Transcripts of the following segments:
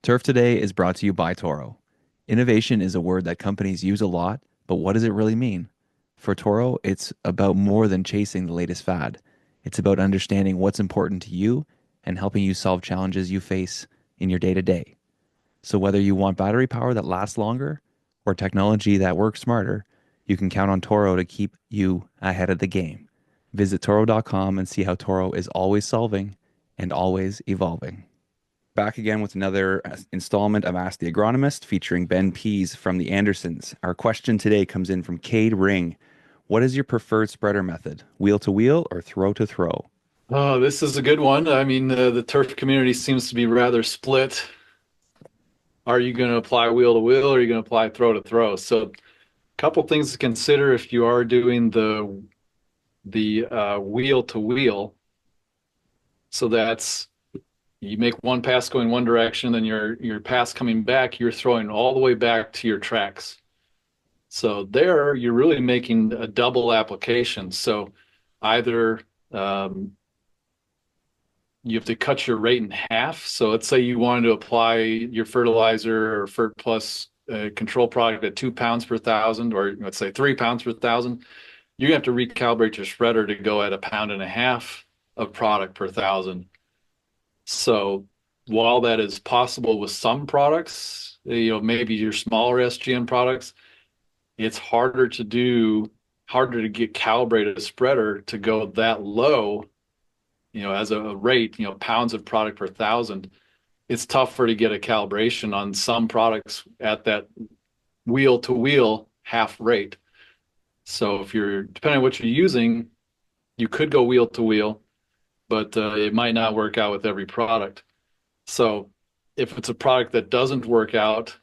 Turf Today is brought to you by Toro. Innovation is a word that companies use a lot, but what does it really mean? For Toro, it's about more than chasing the latest fad. It's about understanding what's important to you and helping you solve challenges you face in your day to day. So, whether you want battery power that lasts longer or technology that works smarter, you can count on Toro to keep you ahead of the game. Visit Toro.com and see how Toro is always solving and always evolving. Back again with another installment of Ask the Agronomist featuring Ben Pease from the Andersons. Our question today comes in from Cade Ring. What is your preferred spreader method? Wheel to wheel or throw to throw? Oh, this is a good one. I mean, the turf community seems to be rather split. Are you going to apply wheel to wheel or are you going to apply throw to throw? So, a couple things to consider if you are doing the wheel to wheel. So that's you make one pass going one direction, then your pass coming back, you're throwing all the way back to your tracks. So there, you're really making a double application. So either you have to cut your rate in half. So let's say you wanted to apply your fertilizer or Fert Plus control product at 2 pounds per thousand, or let's say 3 pounds per thousand. You have to recalibrate your spreader to go at 1.5 pounds of product per thousand. So while that is possible with some products, maybe your smaller SGN products, it's harder to get calibrated a spreader to go that low, as a rate, pounds of product per thousand. It's tougher to get a calibration on some products at that wheel to wheel half rate. So depending on what you're using, you could go wheel to wheel, but it might not work out with every product. So if it's a product that doesn't work out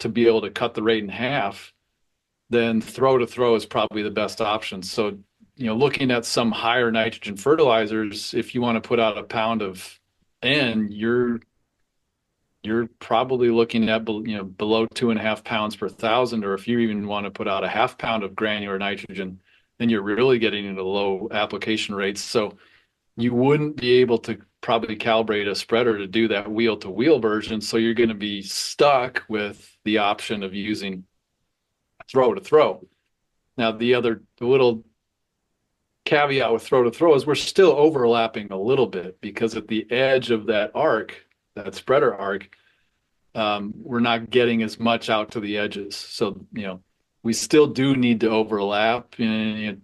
to be able to cut the rate in half, then throw to throw is probably the best option. So, looking at some higher nitrogen fertilizers, if you want to put out 1 pound of N, you're probably looking at below 2.5 pounds per thousand, or if you even want to put out 0.5 pound of granular nitrogen, then you're really getting into low application rates. So you wouldn't be able to probably calibrate a spreader to do that wheel to wheel version. So you're going to be stuck with the option of using throw to throw. Now, the little caveat with throw to throw is we're still overlapping a little bit, because at the edge of that arc, that spreader arc, we're not getting as much out to the edges. So, we still do need to overlap in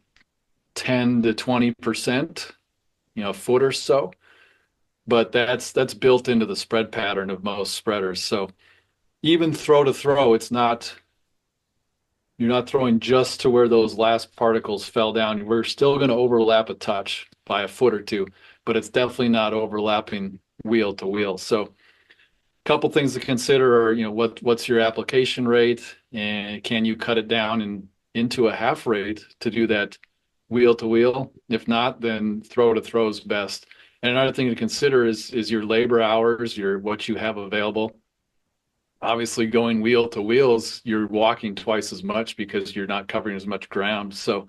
10 to 20%, a foot or so. But that's built into the spread pattern of most spreaders. So even throw to throw, you're not throwing just to where those last particles fell down. We're still going to overlap a touch by a foot or two, but it's definitely not overlapping wheel to wheel. So a couple things to consider are, what's your application rate, and can you cut it down into a half rate to do that wheel to wheel? If not, then throw to throw is best. And another thing to consider is your labor hours, what you have available. Obviously, going wheel to wheels, you're walking twice as much because you're not covering as much ground. So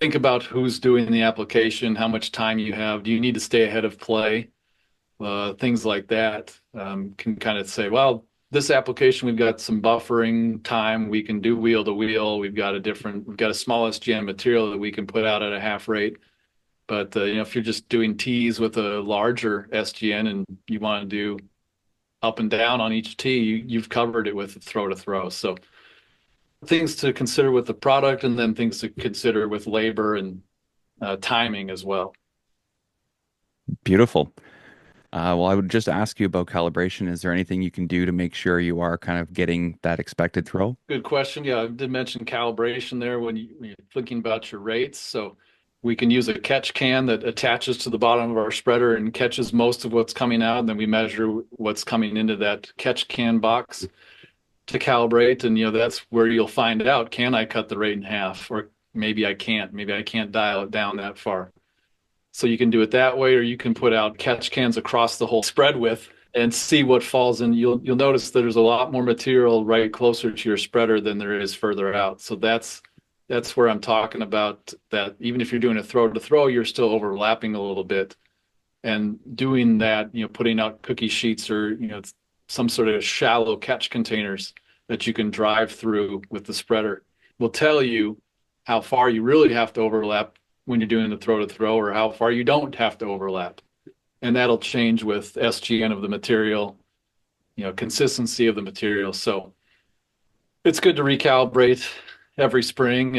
think about who's doing the application, how much time you have. Do you need to stay ahead of play? Things like that can kind of say, well, this application, we've got some buffering time. We can do wheel to wheel. We've got a small SGN material that we can put out at a half rate. But if you're just doing tees with a larger SGN and you want to do up and down on each tee, you've covered it with throw to throw. So things to consider with the product, and then things to consider with labor and timing as well. Beautiful. Well, I would just ask you about calibration. Is there anything you can do to make sure you are kind of getting that expected throw? Good question. Yeah, I did mention calibration there when you're thinking about your rates. So we can use a catch can that attaches to the bottom of our spreader and catches most of what's coming out. And then we measure what's coming into that catch can box to calibrate. And, that's where you'll find out, can I cut the rate in half? Or maybe I can't. Maybe I can't dial it down that far. So you can do it that way, or you can put out catch cans across the whole spread width and see what falls in. You'll notice that there's a lot more material right closer to your spreader than there is further out. So that's where I'm talking about that. Even if you're doing a throw to throw, you're still overlapping a little bit. And doing that, putting out cookie sheets or, some sort of shallow catch containers that you can drive through with the spreader will tell you how far you really have to overlap when you're doing the throw to throw, or how far you don't have to overlap. And that'll change with SGN of the material, consistency of the material. So it's good to recalibrate every spring.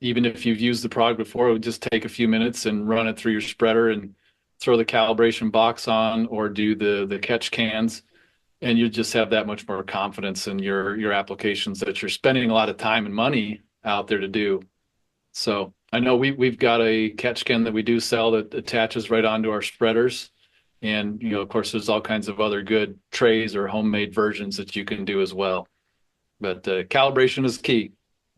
Even if you've used the product before, it would just take a few minutes and run it through your spreader and throw the calibration box on, or do the catch cans, and you just have that much more confidence in your applications that you're spending a lot of time and money out there to do. So I know we've got a catch can that we do sell that attaches right onto our spreaders. And, of course, there's all kinds of other good trays or homemade versions that you can do as well. But calibration is key.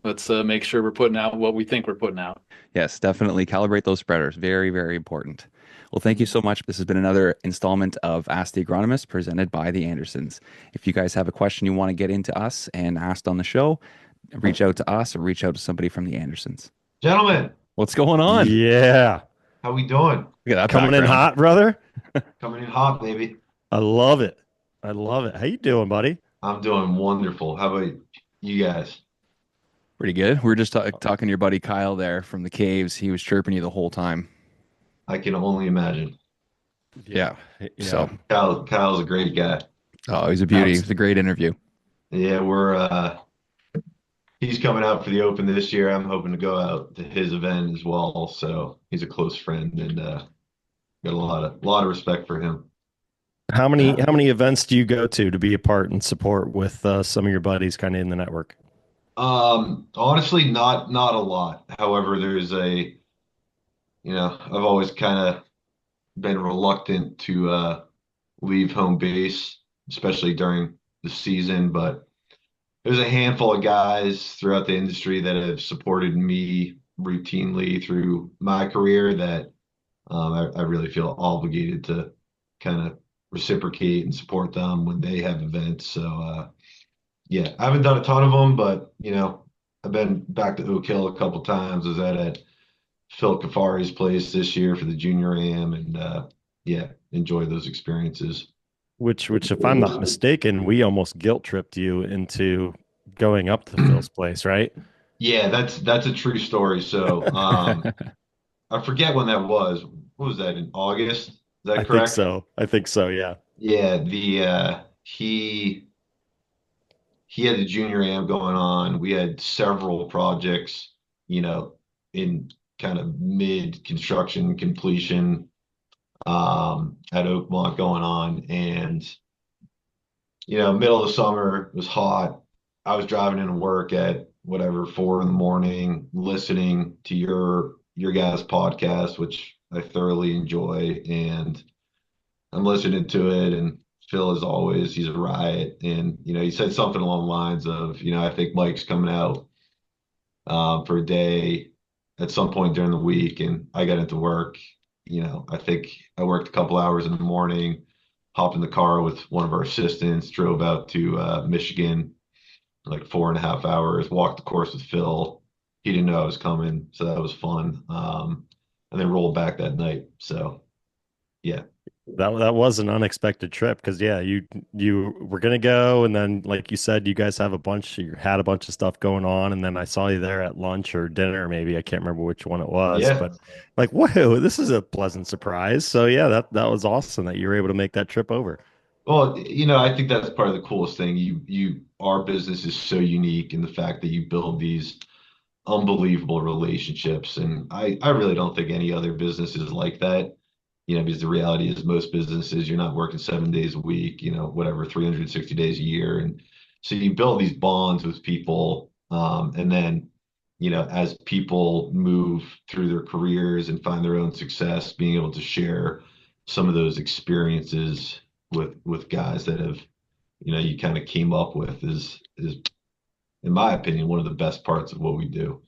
Let's make sure we're putting out what we think we're putting out. Yes, definitely calibrate those spreaders. Very, very important. Well, thank you so much. This has been another installment of Ask the Agronomist presented by the Andersons. If you guys have a question you want to get into us and asked on the show, reach out to us or reach out to somebody from the Andersons. Gentlemen, What's going on? Yeah. how we doing? Look at that Coming in background. hot, brother. Coming in hot, baby. I love it. I love it. How you doing, buddy? I'm doing wonderful. How about you guys? Pretty good. We were just talking to your buddy Kyle there from the caves. He was chirping you the whole time. I can only imagine. Yeah. Yeah. So, Kyle's a great guy. oh, he's a beauty. It was a great interview. Yeah, he's coming out for the Open this year. I'm hoping to go out to his event as well. So he's a close friend, and got a lot of respect for him. How many events do you go to be a part and support with some of your buddies kind of in the network? Honestly, not a lot. However, I've always kind of been reluctant to leave home base, especially during the season. But there's a handful of guys throughout the industry that have supported me routinely through my career that I really feel obligated to kind of reciprocate and support them when they have events. So yeah, I haven't done a ton of them, but I've been back to Oak Hill a couple times. I was at Phil Kafari's place this year for the Junior Am, and yeah, enjoy those experiences. Which, if I'm not mistaken, we almost guilt tripped you into going up to Phil's place, right? Yeah, that's a true story. So I forget when that was. What was that, in August? Is I that think correct? so. I think so. Yeah. Yeah, the he had the Junior Am going on. We had several projects, you know, in kind of mid construction completion at Oakmont going on. And, middle of the summer, it was hot. I was driving into work at whatever, 4 in the morning, listening to your guys' podcast, which I thoroughly enjoy. And I'm listening to it, and Phil, as always, he's a riot. And, he said something along the lines of, I think Mike's coming out for a day at some point during the week. And I got into work. I think I worked a couple hours in the morning, hopped in the car with one of our assistants, drove out to Michigan, like 4.5 hours, walked the course with Phil. He didn't know I was coming, so that was fun. And then rolled back that night. So yeah. That was an unexpected trip because yeah, you were gonna go and then like you said, you had a bunch of stuff going on, and then I saw you there at lunch or dinner, maybe I can't remember which one it was, Yeah. but like whoa, this is a pleasant surprise. So yeah, that was awesome that you were able to make that trip over. Well, I think that's part of the coolest thing. Our business is so unique in the fact that you build these unbelievable relationships. And I really don't think any other business is like that, because the reality is most businesses, you're not working 7 days a week, whatever, 360 days a year. And so you build these bonds with people. And then, as people move through their careers and find their own success, being able to share some of those experiences with guys that have, you kind of came up with is in my opinion, one of the best parts of what we do.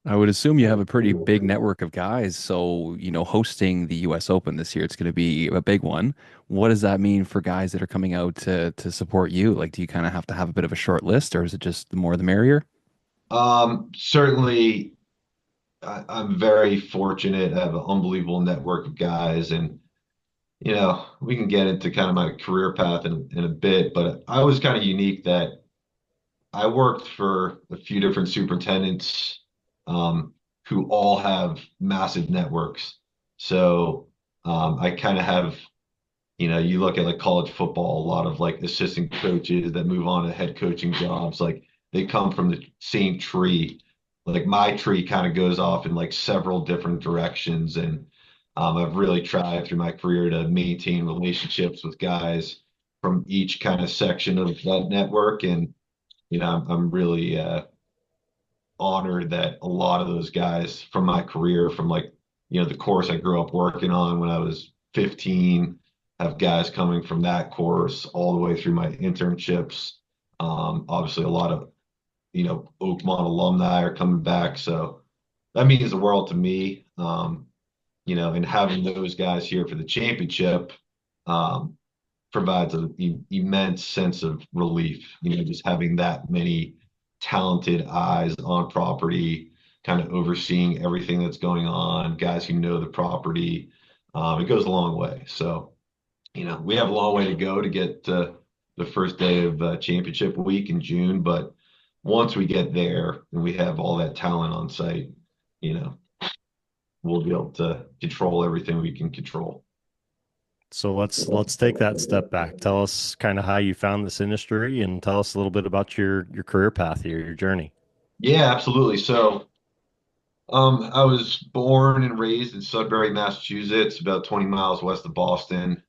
I would assume you have a pretty big network of guys. So, hosting the US Open this year, it's going to be a big one. What does that mean for guys that are coming out to support you? Like, do you kind of have to have a bit of a short list, or is it just the more the merrier? Certainly, I'm very fortunate. I have an unbelievable network of guys, and we can get into kind of my career path in a bit, but I was kind of unique that I worked for a few different superintendents who all have massive networks. So I kind of have, you look at like college football, a lot of like assistant coaches that move on to head coaching jobs, like they come from the same tree. Like my tree kind of goes off in like several different directions. And I've really tried through my career to maintain relationships with guys from each kind of section of that network. And, I'm really honored that a lot of those guys from my career, from like, the course I grew up working on when I was 15, have guys coming from that course all the way through my internships. Obviously, a lot of, Oakmont alumni are coming back. So that means the world to me. And having those guys here for the championship um, provides an immense sense of relief, just having that many talented eyes on property, kind of overseeing everything that's going on, guys who know the property. It goes a long way. So, we have a long way to go to get to the first day of championship week in June. But once we get there and we have all that talent on site, you know, we'll be able to control everything we can control. So let's take that step back. Tell us kind of how you found this industry and tell us a little bit about your career path here, your journey. Yeah, absolutely. So, I was born and raised in Sudbury, Massachusetts, about 20 miles west of Boston.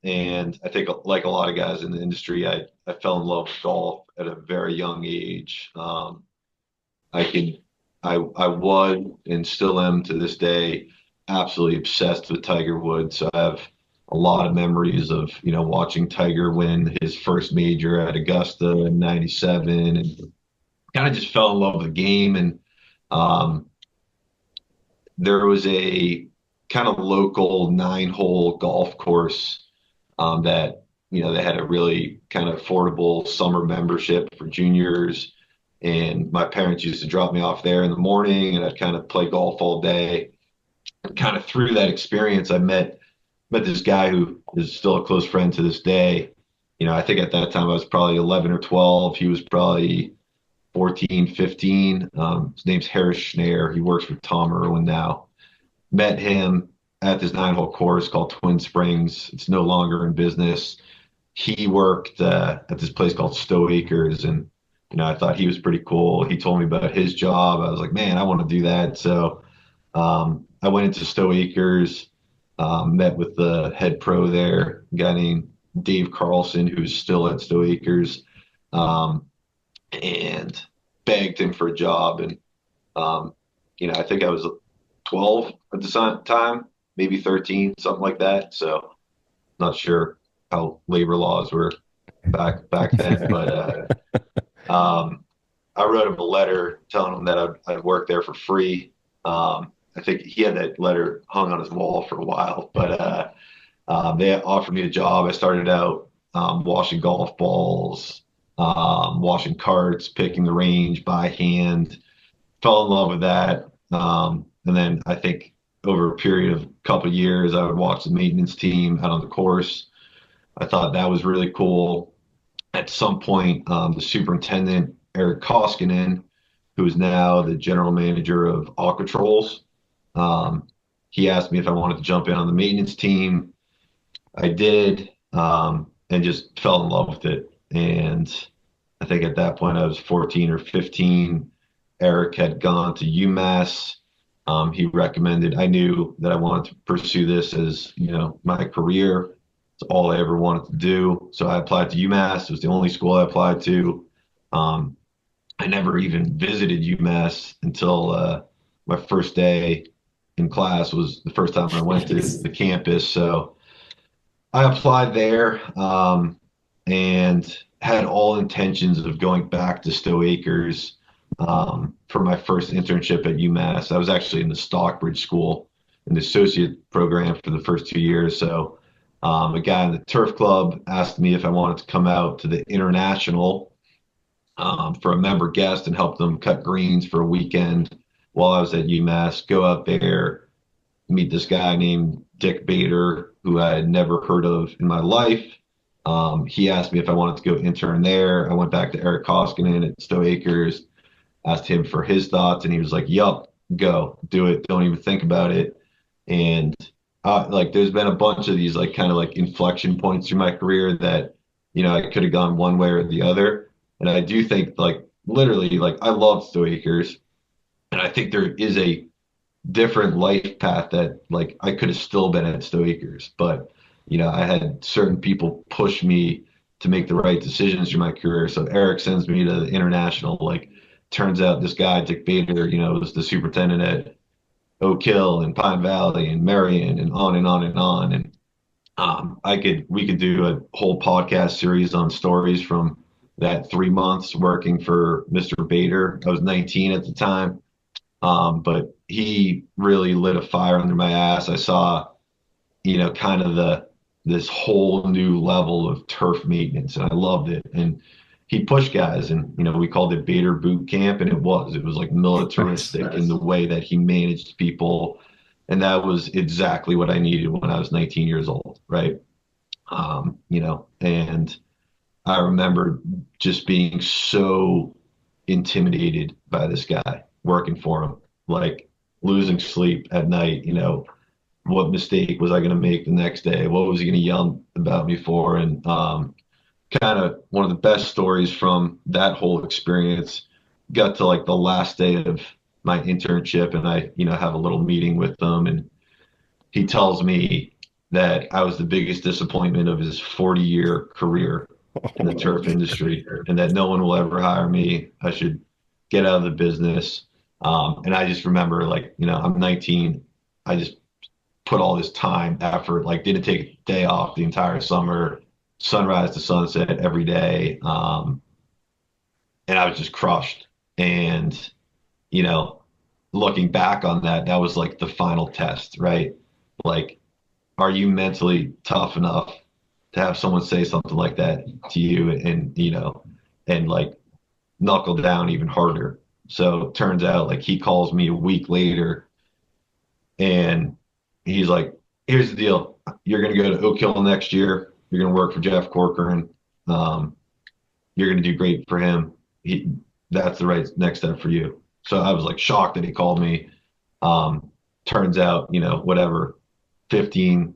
And I think, like a lot of guys in the industry, I fell in love with golf at a very young age. I can, I was and still am to this day absolutely obsessed with Tiger Woods. So I have a lot of memories of, watching Tiger win his first major at Augusta in '97, and kind of just fell in love with the game. And um, there was a kind of local 9-hole golf course that they had a really kind of affordable summer membership for juniors, and my parents used to drop me off there in the morning, and I'd kind of play golf all day. And kind of through that experience, I met this guy who is still a close friend to this day. I think at that time I was probably 11 or 12. He was probably 14, 15. His name's Harris Schneer. He works for Tom Irwin now. Met him at this 9-hole course called Twin Springs. It's no longer in business. He worked at this place called Stowe Acres, and I thought he was pretty cool. He told me about his job. I was like, man, I want to do that. So I went into Stowe Acres, met with the head pro there, a guy named Dave Carlson, who's still at Stowe Acres, um, and begged him for a job. And I think I was 12 at the time, maybe 13, something like that. So not sure how labor laws were back then, but I wrote him a letter telling him that I'd work there for free. I think he had that letter hung on his wall for a while, but they offered me a job. I started out washing golf balls, washing carts, picking the range by hand. Fell in love with that. And then I think over a period of a couple of years, I would watch the maintenance team out on the course. I thought that was really cool. At some point, the superintendent, Eric Koskinen, who is now the general manager of Aquatrols, he asked me if I wanted to jump in on the maintenance team. I did, and just fell in love with it. And I think at that point I was 14 or 15. Eric had gone to UMass. He recommended, I knew that I wanted to pursue this as, my career. It's all I ever wanted to do. So I applied to UMass. It was the only school I applied to. I never even visited UMass until my first day in class was the first time I went to the campus. So I applied there and had all intentions of going back to Stowe Acres for my first internship at UMass. I was actually in the Stockbridge School in the associate program for the first 2 years. So a guy in the turf club asked me if I wanted to come out to the international for a member guest and help them cut greens for a weekend while I was at UMass. Go out there, meet this guy named Dick Bader, who I had never heard of in my life. He asked me if I wanted to go intern there. I went back to Eric Koskinen at Stowe Acres, asked him for his thoughts, and he was like, "Yup, go do it. Don't even think about it." And like, there's been a bunch of these like kind of like inflection points through my career that I could have gone one way or the other. And I do think like literally like I love Stowe Acres, and I think there is a different life path that like I could have still been at Stowe Acres, but I had certain people push me to make the right decisions through my career. So Eric sends me to the international. Like, turns out this guy Dick Bader, was the superintendent at Oak Hill and Pine Valley and Marion and on and on and on. And we could do a whole podcast series on stories from that 3 months working for Mr. Bader. I was 19 at the time. But he really lit a fire under my ass. I saw, kind of this whole new level of turf maintenance, and I loved it. And he pushed guys, and we called it Bader Boot Camp, and it was like militaristic in the way that he managed people, and that was exactly what I needed when I was 19 years old, right? And I remember just being so intimidated by this guy working for him, like losing sleep at night. What mistake was I going to make the next day? What was he going to yell about me for? And kind of one of the best stories from that whole experience got to like the last day of my internship, and I, have a little meeting with them, and he tells me that I was the biggest disappointment of his 40-year career in the turf industry, and that no one will ever hire me. I should get out of the business. And I just remember, like, I'm 19. I just put all this time, effort, like, didn't take a day off the entire summer, sunrise to sunset every day. And I was just crushed. And, looking back on that, that was like the final test, right? Like, are you mentally tough enough to have someone say something like that to you, and like knuckle down even harder? So it turns out, like, he calls me a week later, and he's like, "Here's the deal. You're going to go to Oak Hill next year. You're going to work for Jeff Corcoran. You're going to do great for him. That's the right next step for you." So I was like shocked that he called me. Turns out, whatever, 15,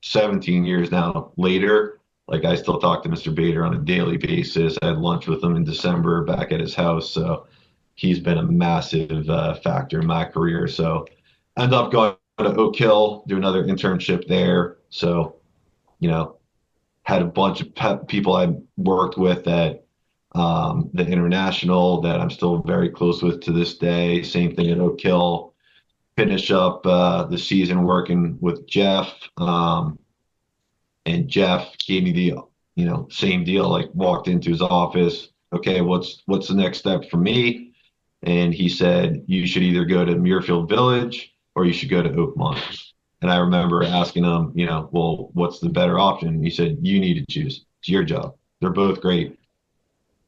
17 years now later, like, I still talk to Mr. Bader on a daily basis. I had lunch with him in December back at his house. So he's been a massive factor in my career. So I ended up going to Oak Hill, do another internship there. So, had a bunch of people I worked with at the International that I'm still very close with to this day. Same thing at Oak Hill. Finish up the season working with Jeff. And Jeff gave me the, same deal, like, walked into his office. "Okay, what's the next step for me?" And he said, "You should either go to Muirfield Village or you should go to Oakmont." And I remember asking him, "Well, what's the better option?" He said, "You need to choose. It's your job. They're both great.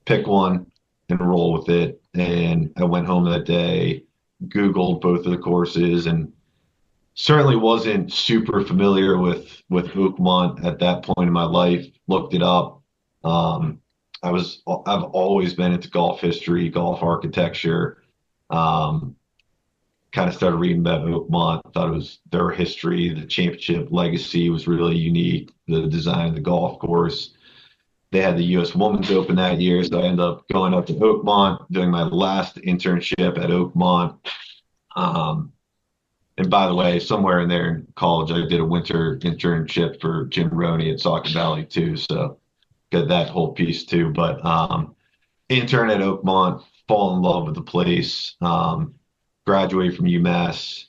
Pick one and roll with it." And I went home that day, Googled both of the courses, and certainly wasn't super familiar with Oakmont at that point in my life. Looked it up. I've always been into golf history, golf architecture. Kind of started reading about Oakmont. Thought it was their history, the championship legacy was really unique. The design of the golf course. They had the U.S. Women's Open that year, so I ended up going up to Oakmont, doing my last internship at Oakmont. And by the way, somewhere in there in college, I did a winter internship for Jim Roney at Saucon Valley too. So got that whole piece too. But intern at Oakmont, fall in love with the place. Graduated from UMass,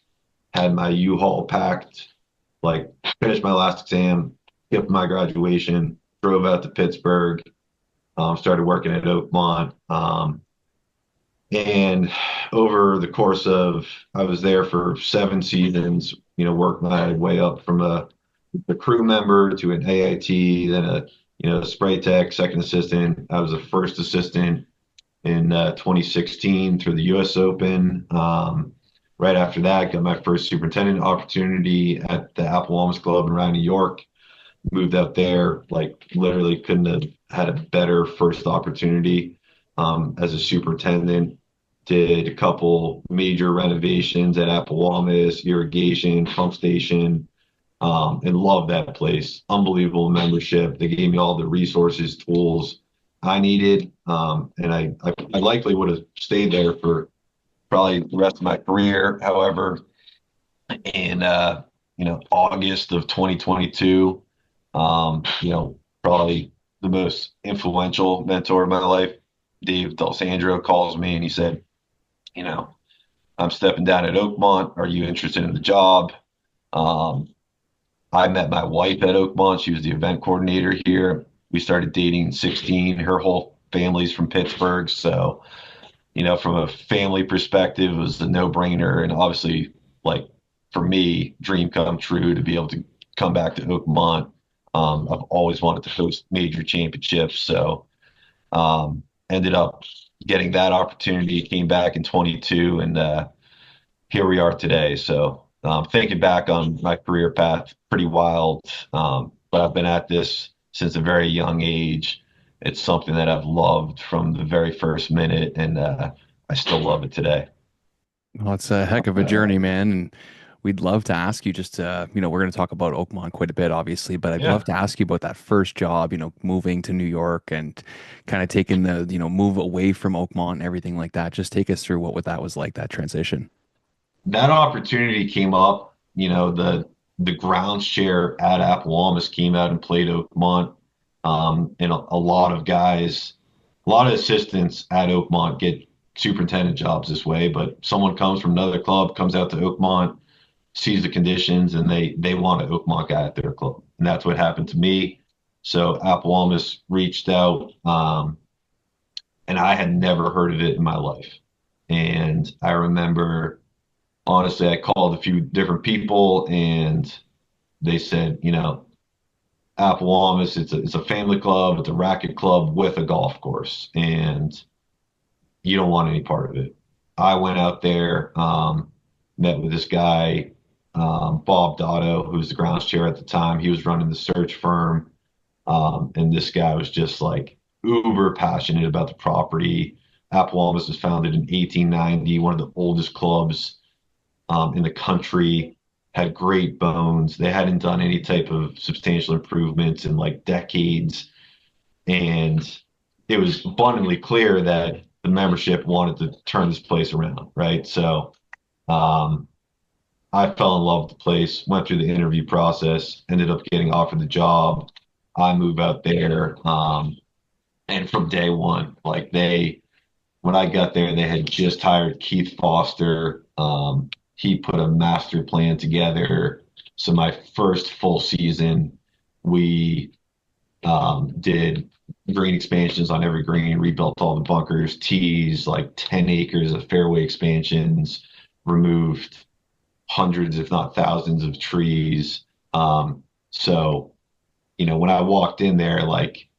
had my U-Haul packed, like, finished my last exam, skipped my graduation, drove out to Pittsburgh, started working at Oakmont. And over the course of, I was there for 7 seasons, worked my way up from a crew member to an AIT, then a spray tech, second assistant. I was a first assistant in 2016 through the U.S. Open. Right after that, got my first superintendent opportunity at the Apple Club in around New York. Moved out there, like literally couldn't have had a better first opportunity as a superintendent. Did a couple major renovations at Appowamus, irrigation, pump station, and loved that place. Unbelievable membership. They gave me all the resources, tools I needed, and I likely would have stayed there for probably the rest of my career. However, in August of 2022, probably the most influential mentor of my life, Dave D'Alessandro, calls me and he said, you know, I'm stepping down at Oakmont. Are you interested in the job? Um, I met my wife at Oakmont. She was the event coordinator here. We started dating in 16. Her whole family's from Pittsburgh. So, from a family perspective, it was a no-brainer. And obviously, like for me, dream come true to be able to come back to Oakmont. I've always wanted to host major championships. So ended up getting that opportunity, came back in 22, and here we are today. So thinking back on my career path, pretty wild. But I've been at this since a very young age. It's something that I've loved from the very first minute, and I still love it today. Well, it's a heck of a journey, man. And we'd love to ask you just, we're going to talk about Oakmont quite a bit, obviously, but I'd love Yeah. to ask you about that first job, moving to New York and kind of taking the, move away from Oakmont and everything like that. Just take us through what that was like, that transition. That opportunity came up. The grounds chair at Appowamus came out and played Oakmont, and a lot of guys, a lot of assistants at Oakmont get superintendent jobs this way. But someone comes from another club, comes out to Oakmont, sees the conditions, and they want an Oakmont guy at their club, and that's what happened to me. So Appowamus reached out, and I had never heard of it in my life. And I remember honestly, I called a few different people and they said, Appowamus, it's a family club, it's a racket club with a golf course, and you don't want any part of it. I went out there, met with this guy, Bob Dotto, who's the grounds chair at the time. He was running the search firm, and this guy was just like uber passionate about the property. Appowamus was founded in 1890, one of the oldest clubs in the country, had great bones. They hadn't done any type of substantial improvements in like decades. And it was abundantly clear that the membership wanted to turn this place around, right? So um, I fell in love with the place, went through the interview process, ended up getting offered the job. I moved out there. And from day one, when I got there, they had just hired Keith Foster. He put a master plan together. So my first full season, we did green expansions on every green, rebuilt all the bunkers, tees, like 10 acres of fairway expansions, removed hundreds, if not thousands, of trees. So, when I walked in there, like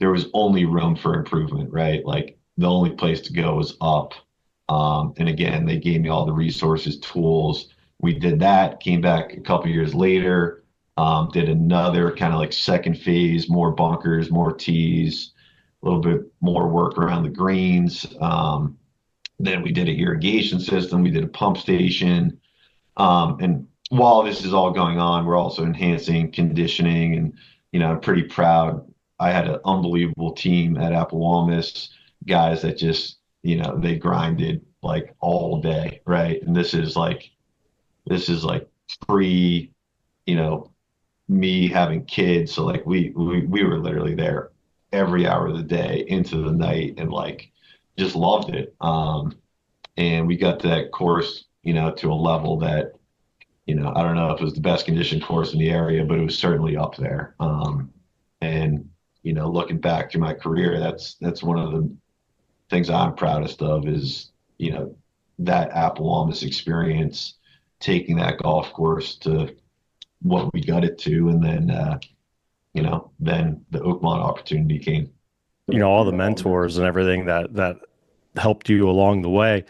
there was only room for improvement, right? Like the only place to go was up. And again, they gave me all the resources, tools. We did that, came back a couple years later, did another kind of like second phase, more bunkers, more tees, a little bit more work around the greens. Then we did an irrigation system, we did a pump station. And while this is all going on, we're also enhancing conditioning. And, I'm pretty proud. I had an unbelievable team at Appowamus, guys that just, they grinded like all day, right? And this is like pre, you know, me having kids. So like we were literally there every hour of the day into the night and like just loved it. And we got that course, to a level that, I don't know if it was the best conditioned course in the area, but it was certainly up there. And looking back through my career, that's one of the things I'm proudest of is, that Appowamus experience, taking that golf course to what we got it to, and then the Oakmont opportunity came. All the mentors and everything that helped you along the way.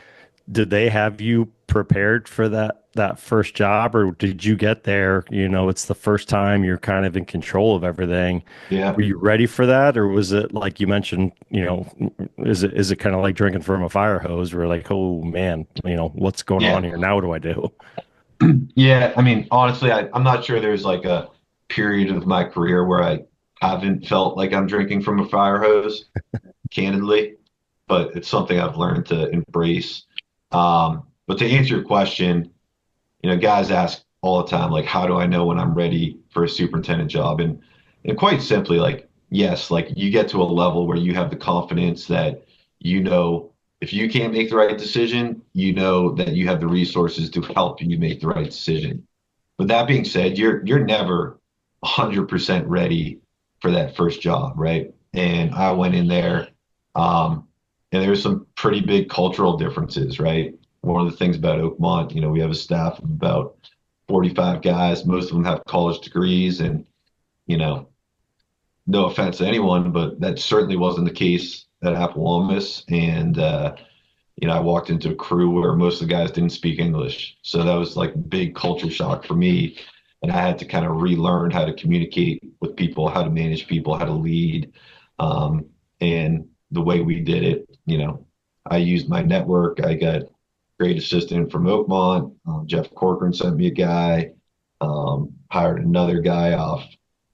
did they have you prepared for that first job, or did you get there, it's the first time you're kind of in control of everything? Yeah. Were you ready for that, or was it like you mentioned, is it kind of like drinking from a fire hose where like, oh man, what's going on Yeah. here? Now what do I do? Yeah. I mean, honestly, I'm not sure there's like a period of my career where I haven't felt like I'm drinking from a fire hose, candidly, but it's something I've learned to embrace. But to answer your question, guys ask all the time, like, how do I know when I'm ready for a superintendent job? And quite simply, like, yes, like you get to a level where you have the confidence that if you can't make the right decision, you know that you have the resources to help you make the right decision. But that being said, you're never 100% ready for that first job, right? And I went in there, and there's some pretty big cultural differences, right? One of the things about Oakmont, we have a staff of about 45 guys. Most of them have college degrees, and you know, no offense to anyone, but that certainly wasn't the case at Appomattox. And I walked into a crew where most of the guys didn't speak English, so that was like a big culture shock for me. And I had to kind of relearn how to communicate with people, how to manage people, how to lead. And the way we did it, I used my network. I got great assistant from Oakmont. Jeff Corcoran sent me a guy. Hired another guy off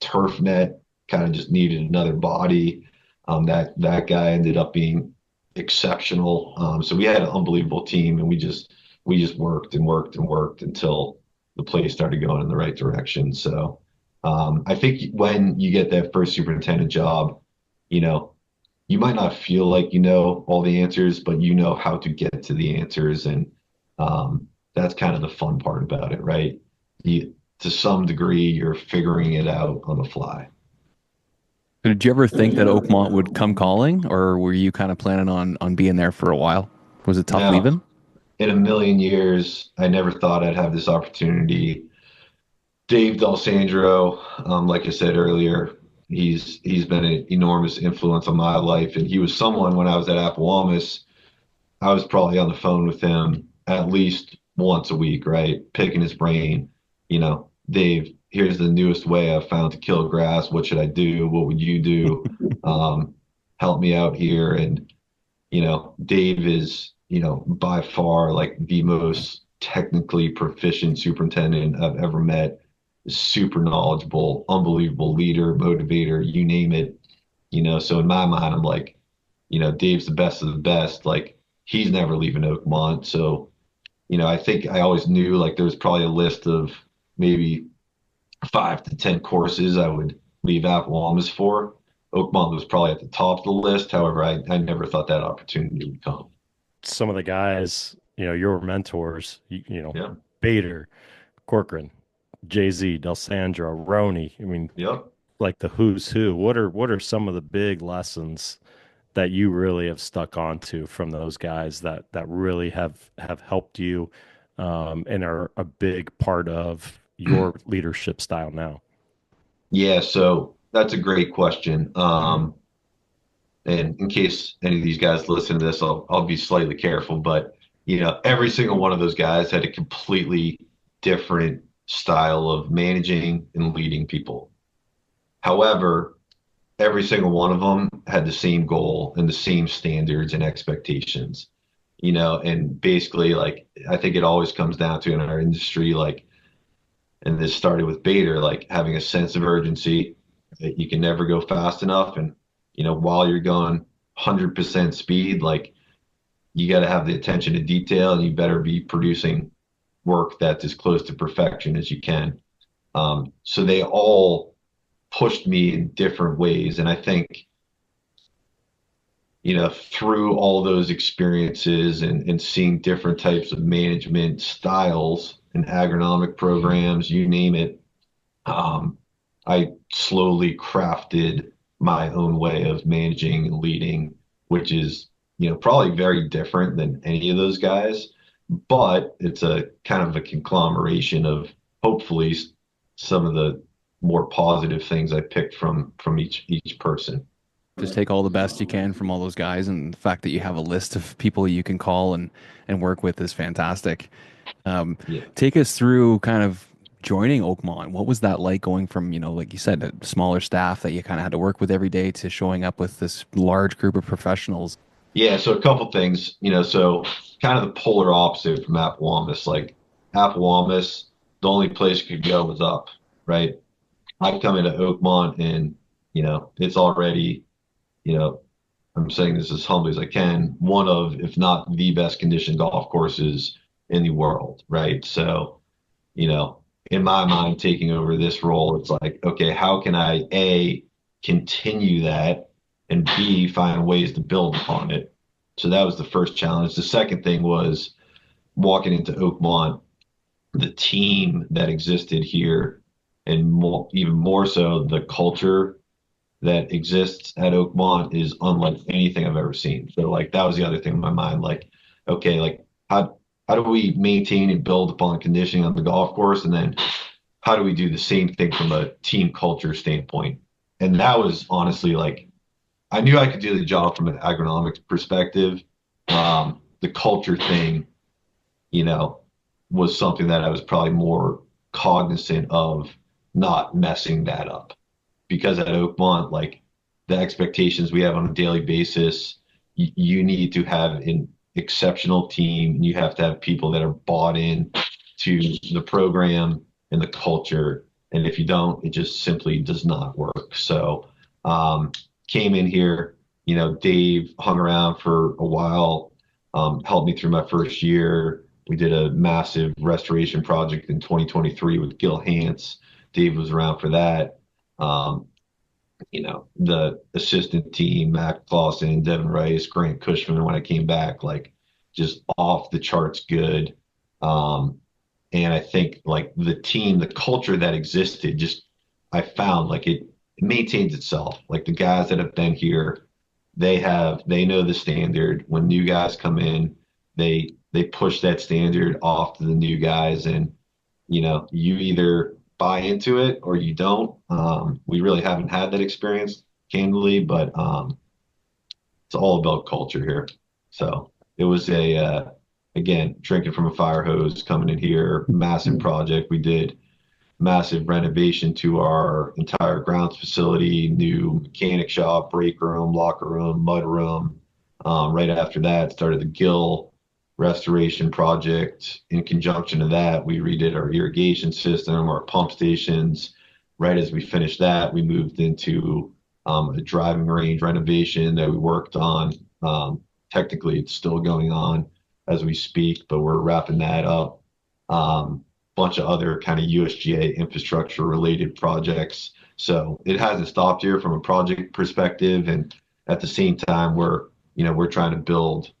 TurfNet. Kind of just needed another body. That guy ended up being exceptional. So we had an unbelievable team, and we just worked and worked and worked until the place started going in the right direction. So I think when you get that first superintendent job, you know, you might not feel like you know all the answers, but you know how to get to the answers, and that's kind of the fun part about it, right? To some degree, you're figuring it out on the fly. Did you ever think that Oakmont would come calling, or were you kind of planning on being there for a while? Was it tough Now, leaving? in a million years, I never thought I'd have this opportunity. Dave D'Alessandro, like I said earlier, he's been an enormous influence on my life, and he was someone when I was at Appomattox. I was probably on the phone with him at least once a week, right? Picking his brain. Dave, here's the newest way I've found to kill grass. What should I do? What would you do? Help me out here. And, Dave is, by far like the most technically proficient superintendent I've ever met. Super knowledgeable, unbelievable leader, motivator, you name it. So in my mind, I'm like, Dave's the best of the best. Like, he's never leaving Oakmont. So, I think I always knew like there was probably a list of maybe 5 to 10 courses I would leave Appomattox for. Oakmont was probably at the top of the list. However, I never thought that opportunity would come. Some of the guys, your mentors, Yeah. Bader, Corcoran, Jay-Z, D'Alessandro, Roney. I mean, Yep. like the who's who. What are some of the big lessons that you really have stuck onto from those guys that really have helped you, and are a big part of your leadership style now? Yeah. So that's a great question. And in case any of these guys listen to this, I'll be slightly careful, but every single one of those guys had a completely different style of managing and leading people. However, every single one of them had the same goal and the same standards and expectations. And basically, like, I think it always comes down to in our industry, like, and this started with Bader, like having a sense of urgency that you can never go fast enough. And, while you're going 100% speed, like, you got to have the attention to detail, and you better be producing work that's as close to perfection as you can. So they all pushed me in different ways. And I think, through all those experiences and seeing different types of management styles and agronomic programs, you name it, I slowly crafted my own way of managing and leading, which is, probably very different than any of those guys, but it's a kind of a conglomeration of hopefully some of the more positive things I picked from each person. Just take all the best you can from all those guys, and the fact that you have a list of people you can call and work with is fantastic. Um, Yeah. Take us through kind of joining Oakmont. What was that like going from, like you said, a smaller staff that you kind of had to work with every day to showing up with this large group of professionals? Yeah, so a couple things, so kind of the polar opposite from Appomattox. Like Appomattox, the only place you could go was up, right? I come into Oakmont and, it's already, you know, I'm saying this as humbly as I can, one of, if not the best conditioned golf courses in the world, right? So, you know, in my mind, taking over this role, it's like, okay, how can I, A, continue that, and B, find ways to build upon it? So that was the first challenge. The second thing was walking into Oakmont, the team that existed here, and more, even more so, the culture that exists at Oakmont is unlike anything I've ever seen. So like that was the other thing in my mind. Like, okay, like how do we maintain and build upon conditioning on the golf course, and then how do we do the same thing from a team culture standpoint? And that was honestly like I knew I could do the job from an agronomics perspective. The culture thing, you know, was something that I was probably more cognizant of not messing that up because at Oakmont, like the expectations we have on a daily basis, you need to have an exceptional team. You have to have people that are bought in to the program and the culture. And if you don't, it just simply does not work. So, came in here, Dave hung around for a while, helped me through my first year. We did a massive restoration project in 2023 with Gil Hance. Dave was around for that. Um, the assistant team, Mac Clausen, Devin Rice, Grant Cushman, when I came back, like just off the charts good. And I think like the team, the culture that existed, just I found like it maintains itself. Like the guys that have been here, they know the standard. When new guys come in, they push that standard off to the new guys, and you either buy into it or you don't. We really haven't had that experience, candidly, but it's all about culture here. So it was again, drinking from a fire hose coming in here, massive project. We did massive renovation to our entire grounds facility, new mechanic shop, break room, locker room, mud room. Right after that, started the gill restoration project. In conjunction to that, we redid our irrigation system, our pump stations. Right as we finished that, we moved into a driving range renovation that we worked on. Technically, it's still going on as we speak, but we're wrapping that up. Bunch of other kind of USGA infrastructure related projects. So it hasn't stopped here from a project perspective. And at the same time, we're trying to build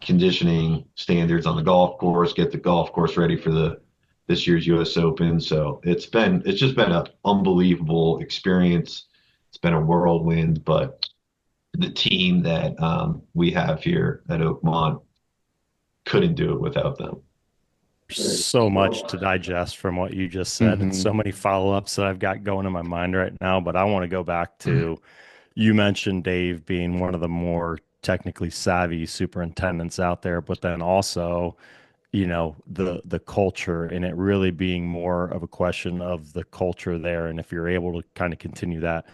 conditioning standards on the golf course, get the golf course ready for this year's US Open. So it's just been an unbelievable experience. It's been a whirlwind, but the team that we have here at Oakmont couldn't do it without them. So much to digest from what you just said, and Hmm. so many follow-ups that I've got going in my mind right now. But I want to go back to you mentioned Dave being one of the more technically savvy superintendents out there, but then also, the culture and it really being more of a question of the culture there. And if you're able to kind of continue that,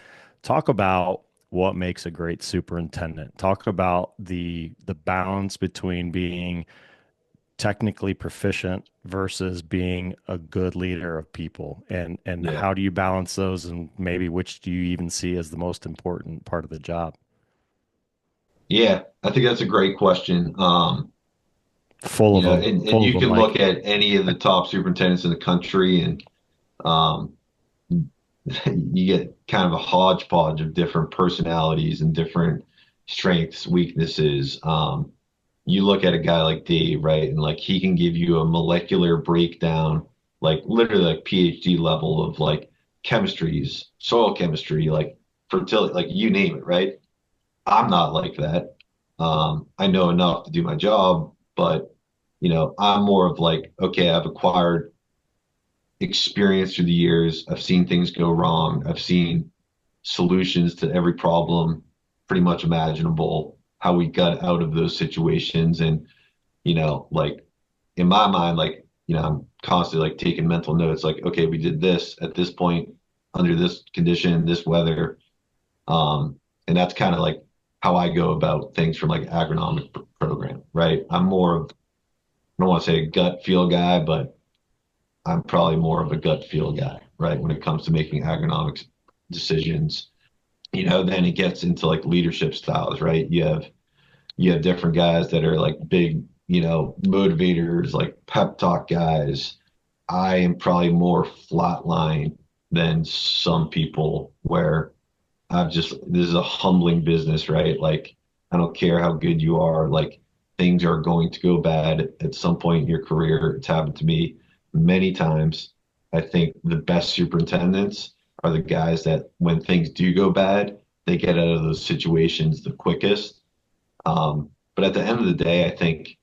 talk about what makes a great superintendent. Talk about the balance between being technically proficient versus being a good leader of people, and Yeah. how do you balance those, and maybe which do you even see as the most important part of the job? Yeah, I think that's a great question. Full of them, And full of you them, can look Mike. at any of the top superintendents in the country, and um, you get kind of a hodgepodge of different personalities and different strengths, weaknesses. You look at a guy like Dave, right? And like he can give you a molecular breakdown, like literally like PhD level of like chemistries, soil chemistry, like fertility, like you name it, right? I'm not like that. I know enough to do my job, but I'm more of like, okay, I've acquired experience through the years. I've seen things go wrong. I've seen solutions to every problem. pretty much imaginable, how we got out of those situations. And, like in my mind, like, I'm constantly like taking mental notes, like, okay, we did this at this point under this condition, this weather. And that's kind of like how I go about things from like agronomic program, right? I'm more of, I don't want to say a gut feel guy, but I'm probably more of a gut feel guy, right? When it comes to making agronomics decisions, then it gets into like leadership styles, right? You have different guys that are like big, motivators, like pep talk guys. I am probably more flatline than some people where this is a humbling business, right? Like, I don't care how good you are, like, things are going to go bad at some point in your career. It's happened to me many times. I think the best superintendents are the guys that when things do go bad, they get out of those situations the quickest. But at the end of the day, I think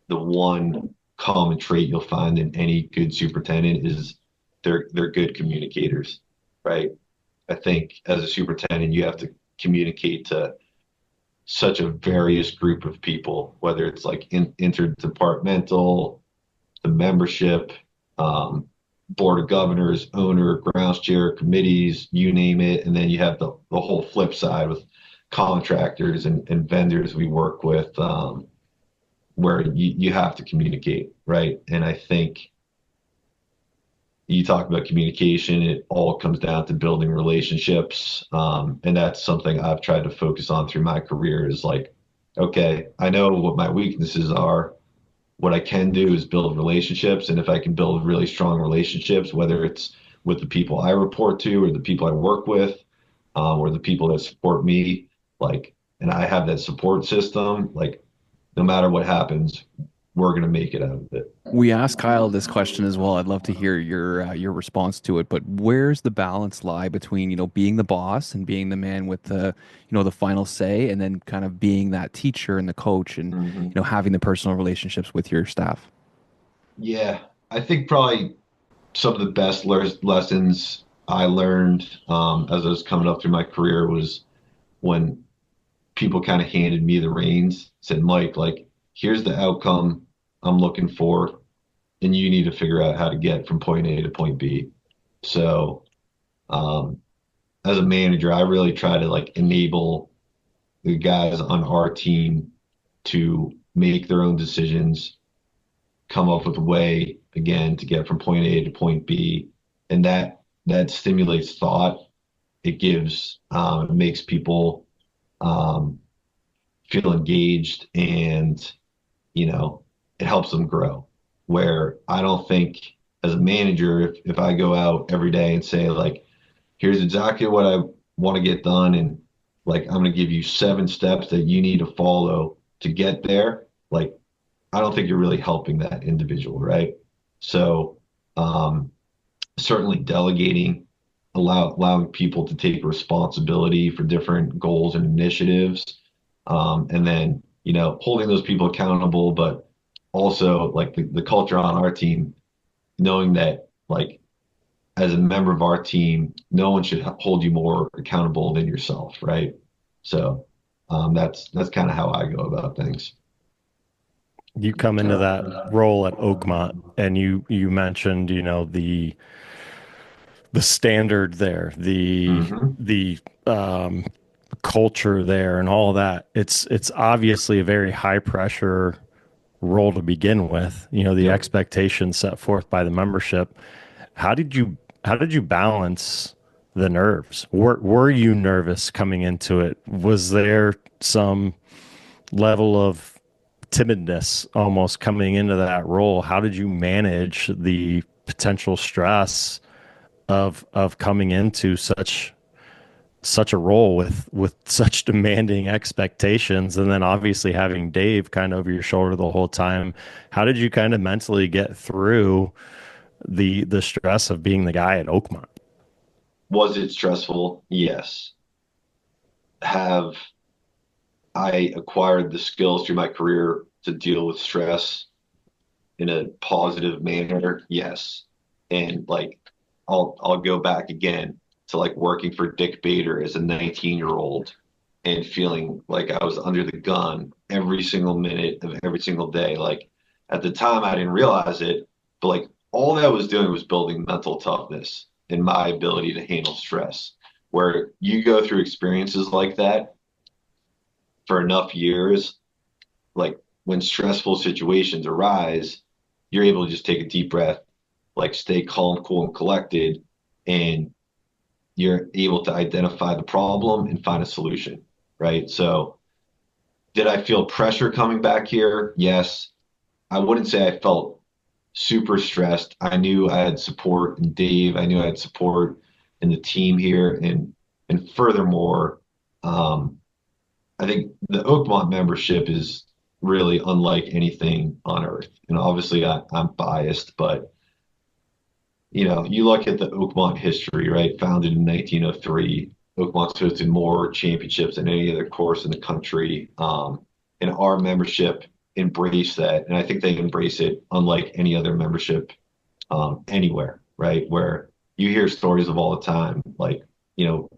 the one common trait you'll find in any good superintendent is they're good communicators, right? I think as a superintendent, you have to communicate to such a various group of people, whether it's like interdepartmental, the membership, board of governors, owner, grounds chair, committees, you name it. And then you have the whole flip side with contractors and vendors we work with, where you have to communicate, right? And I think you talk about communication, it all comes down to building relationships. And that's something I've tried to focus on through my career is like, okay, I know what my weaknesses are. What I can do is build relationships. And if I can build really strong relationships, whether it's with the people I report to or the people I work with, or the people that support me, like, and I have that support system, like, no matter what happens, we're going to make it out of it. We asked Kyle this question as well. I'd love to hear your response to it. But where's the balance lie between, being the boss and being the man with the final say, and then kind of being that teacher and the coach and, Mhm. having the personal relationships with your staff? Yeah, I think probably some of the best lessons I learned as I was coming up through my career was when people kind of handed me the reins, said, Mike, like, here's the outcome I'm looking for, and you need to figure out how to get from point A to point B. So, um, as a manager, I really try to like enable the guys on our team to make their own decisions, come up with a way again to get from point A to point B, and that stimulates thought. It makes people um, feel engaged, and it helps them grow. Where I don't think as a manager, if I go out every day and say like, here's exactly what I want to get done, and like I'm going to give you 7 steps that you need to follow to get there, like I don't think you're really helping that individual, right? So, um, certainly delegating, allowing people to take responsibility for different goals and initiatives, and then holding those people accountable, but also like the culture on our team, knowing that like as a member of our team, no one should hold you more accountable than yourself, right? So, that's kind of how I go about things. You come into that role at Oakmont, and you mentioned, the standard there, the Hmm. the um, culture there, and all that. It's obviously a very high pressure role to begin with. The Yep. expectations set forth by the membership. How did you balance the nerves? Were you nervous coming into it? Was there some level of timidness almost coming into that role? How did you manage the potential stress of coming into such a role with such demanding expectations, and then obviously having Dave kind of over your shoulder the whole time? How did you kind of mentally get through the stress of being the guy at Oakmont? Was it stressful? Yes. Have I acquired the skills through my career to deal with stress in a positive manner? Yes. And like I'll go back again to like working for Dick Bader as a 19-year-old. and feeling like I was under the gun every single minute of every single day. Like at the time, I didn't realize it, but like all that was doing was building mental toughness and my ability to handle stress. Where you go through experiences like that for enough years, like when stressful situations arise, you're able to just take a deep breath, like stay calm, cool, and collected, and you're able to identify the problem and find a solution, right? So, did I feel pressure coming back here? Yes. I wouldn't say I felt super stressed. I knew I had support in Dave. I knew I had support in the team here, and furthermore, um, I think the Oakmont membership is really unlike anything on earth. And obviously, I'm biased, but you look at the Oakmont history, right? Founded in 1903, Oakmont's hosted more championships than any other course in the country. And our membership embrace that, and I think they embrace it unlike any other membership anywhere, right? Where you hear stories of all the time, like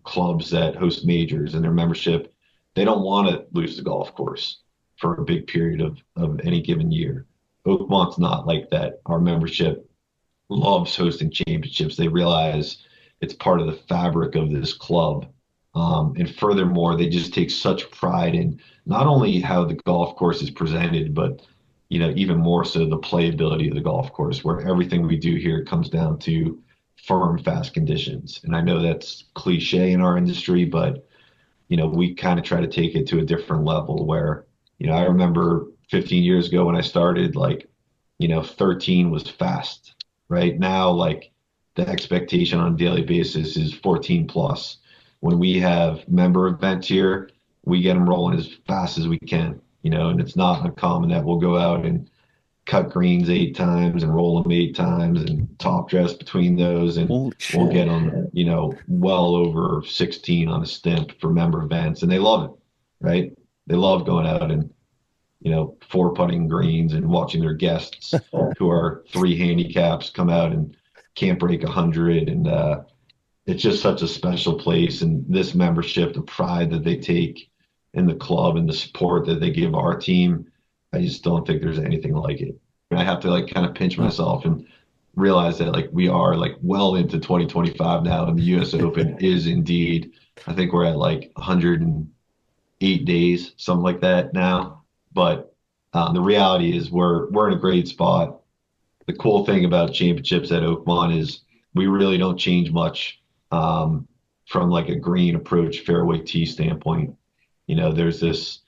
clubs that host majors and their membership, they don't want to lose the golf course for a big period of any given year. Oakmont's not like that. Our membership loves hosting championships. They realize it's part of the fabric of this club. And furthermore, they just take such pride in not only how the golf course is presented, but even more so the playability of the golf course, where everything we do here comes down to firm, fast conditions. And I know that's cliche in our industry, but we kind of try to take it to a different level where, I remember 15 years ago when I started, like, 13 was fast. Right now, like the expectation on a daily basis is 14 plus. When we have member events here, we get them rolling as fast as we can, and it's not uncommon that we'll go out and cut greens 8 times and roll them 8 times and top dress between those. And Holy we'll shit. get them, well over 16 on a stimp for member events. And they love it, right? They love going out and four putting greens and watching their guests who are three handicaps come out and can't break 100. And it's just such a special place. And this membership, the pride that they take in the club and the support that they give our team, I just don't think there's anything like it. And I have to like kind of pinch myself and realize that like we are like well into 2025 now, and the US Open is indeed, I think we're at like 108 days, something like that now. But the reality is we're in a great spot. The cool thing about championships at Oakmont is we really don't change much from like a green approach fairway tee standpoint. There's this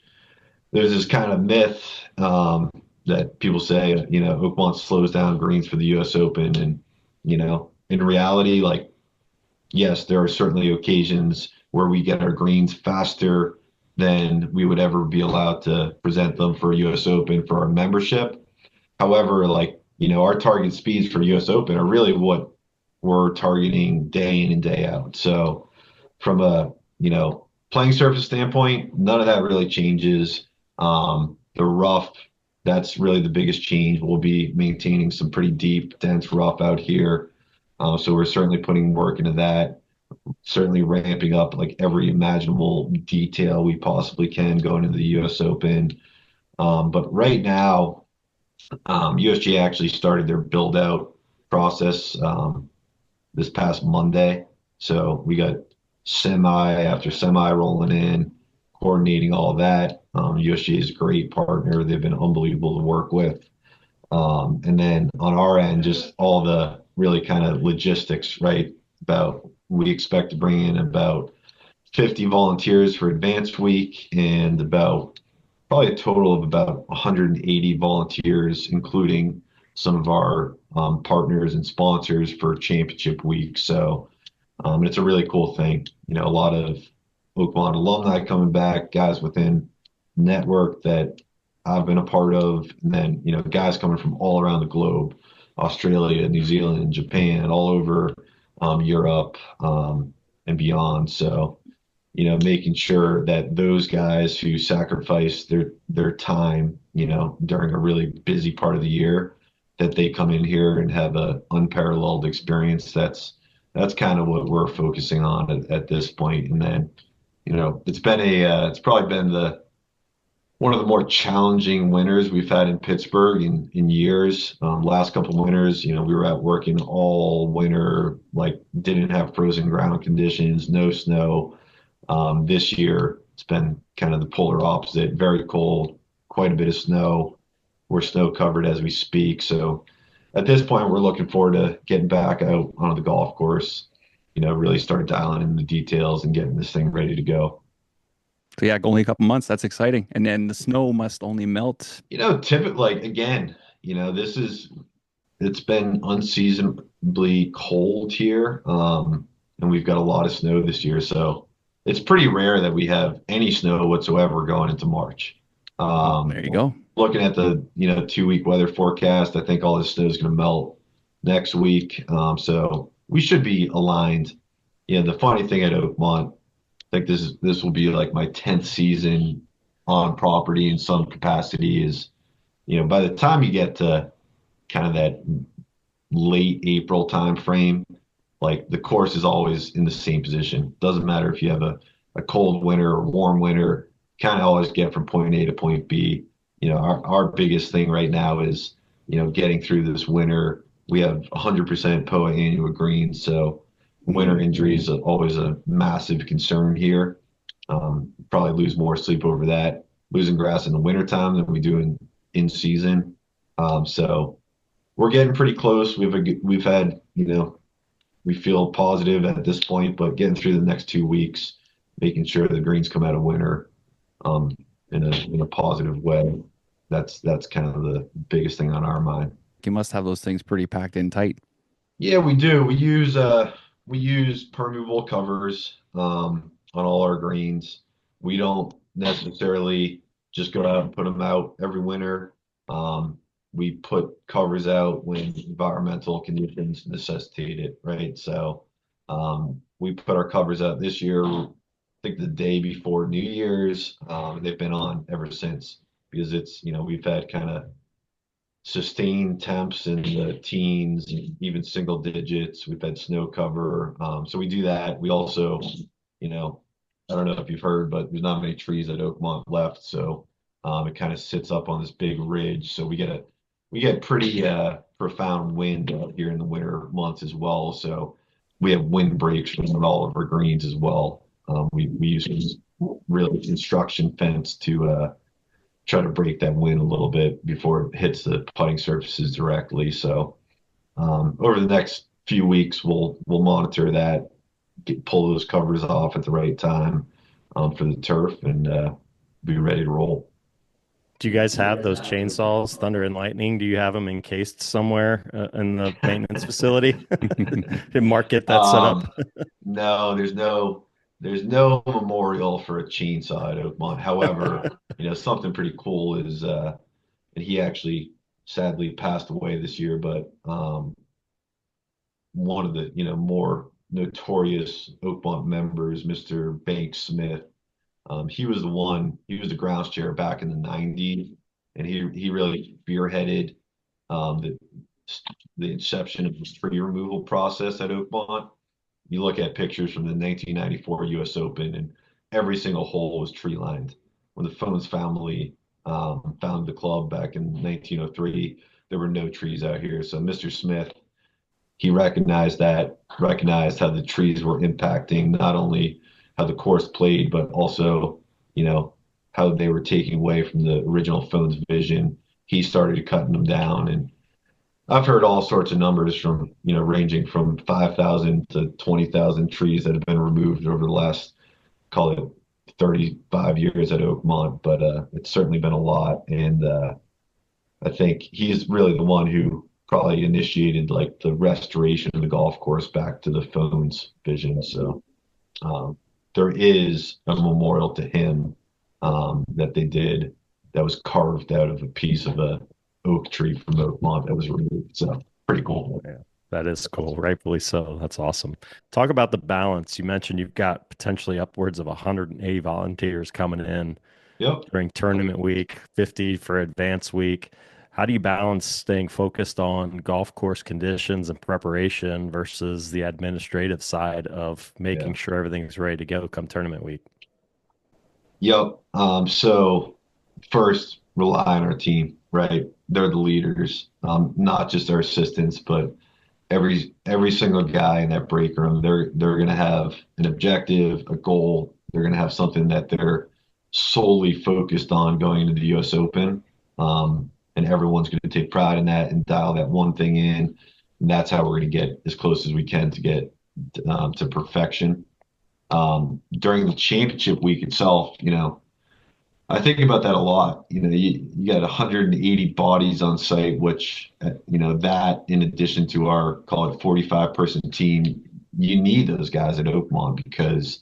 kind of myth that people say Oakmont slows down greens for the U.S. Open, and in reality, like yes, there are certainly occasions where we get our greens faster than we would ever be allowed to present them for a US Open for our membership. However, like, our target speeds for US Open are really what we're targeting day in and day out. So from a, playing surface standpoint, none of that really changes. The rough, that's really the biggest change. We'll be maintaining some pretty deep, dense rough out here. So we're certainly putting work into that, certainly ramping up like every imaginable detail we possibly can going into the US Open. But right now, USGA actually started their build out process this past Monday. So we got semi after semi rolling in, coordinating all that. USGA is a great partner. They've been unbelievable to work with. And then on our end, just all the really kind of logistics, right? We expect to bring in about 50 volunteers for advanced week and about probably a total of about 180 volunteers, including some of our partners and sponsors for championship week. So it's a really cool thing. A lot of Oakmont alumni coming back, guys within network that I've been a part of, and then guys coming from all around the globe, Australia, New Zealand, Japan, all over Europe and beyond. So making sure that those guys who sacrifice their time during a really busy part of the year, that they come in here and have a unparalleled experience. That's kind of what we're focusing on at this point. And then It's probably been the one of the more challenging winters we've had in Pittsburgh in years. Last couple of winters, we were out working all winter, like didn't have frozen ground conditions, no snow. This year, it's been kind of the polar opposite, very cold, quite a bit of snow. We're snow covered as we speak. So at this point, we're looking forward to getting back out onto the golf course, really start dialing in the details and getting this thing ready to go. So yeah, only a couple months. That's exciting. And then the snow must only melt. Typically, like again, it's been unseasonably cold here, and we've got a lot of snow this year, so it's pretty rare that we have any snow whatsoever going into March. There you go. Looking at the 2-week weather forecast, I think all this snow is going to melt next week, so we should be aligned. The funny thing at Oakmont, I think this will be like my 10th season on property in some capacity. Is by the time you get to kind of that late April time frame, like the course is always in the same position. Doesn't matter if you have a cold winter or warm winter, kind of always get from point A to point B. Our biggest thing right now is, getting through this winter. We have 100% POA annual greens, so winter injuries are always a massive concern here. Probably lose more sleep over that, losing grass in the wintertime than we do in season. So we're getting pretty close. We've had, we feel positive at this point, but getting through the next 2 weeks, making sure the greens come out of winter in a positive way. That's kind of the biggest thing on our mind. You must have those things pretty packed in tight. Yeah, we do. We use permeable covers on all our greens. We don't necessarily just go out and put them out every winter. We put covers out when environmental conditions necessitate it, right? So we put our covers out this year, I think the day before New Year's. They've been on ever since because we've had kind of sustained temps in the teens, even single digits. We've had snow cover. So we do that. We also, I don't know if you've heard, but there's not many trees at Oakmont left. So it kind of sits up on this big ridge. So we get pretty profound wind out here in the winter months as well. So we have wind breaks on all of our greens as well. We use this really construction fence to try to break that wind a little bit before it hits the putting surfaces directly. So over the next few weeks, we'll monitor that, pull those covers off at the right time for the turf, and be ready to roll. Do you guys have those chainsaws, Thunder and Lightning? Do you have them encased somewhere in the maintenance facility? Did Mark get that set up? No, there's no memorial for a chainsaw at Oakmont. However, something pretty cool is, and he actually sadly passed away this year, but one of the more notorious Oakmont members, Mr. Bank Smith, he was the grounds chair back in the 90s, and he really spearheaded the inception of the tree removal process at Oakmont. You look at pictures from the 1994 U.S. Open, and every single hole was tree lined. When the Phones family founded the club back in 1903, there were no trees out here. So Mr. Smith, he recognized how the trees were impacting not only how the course played, but also, how they were taking away from the original Phones vision. He started cutting them down, and I've heard all sorts of numbers from, ranging from 5,000 to 20,000 trees that have been removed over the last, call it 35 years at Oakmont, but it's certainly been a lot. And I think he's really the one who probably initiated like the restoration of the golf course back to the Phones vision. So there is a memorial to him that they did that was carved out of a piece of a oak tree from Oakmont that was removed. So pretty cool. Yeah, that is cool. Rightfully so. That's awesome. Talk about the balance. You mentioned you've got potentially upwards of 180 volunteers coming in Yep. during tournament week, 50 for advance week. How do you balance staying focused on golf course conditions and preparation versus the administrative side of making Yeah. sure everything's ready to go come tournament week? Yep. So first, rely on our team, right? They're the leaders, not just our assistants, but every single guy in that break room. They're going to have an objective, a goal. They're going to have something that they're solely focused on going into the U.S. Open, and everyone's going to take pride in that and dial that one thing in. And that's how we're going to get as close as we can to get to perfection. During the championship week itself, I think about that a lot. You got 180 bodies on site, which, that in addition to our, call it 45-person team, you need those guys at Oakmont because,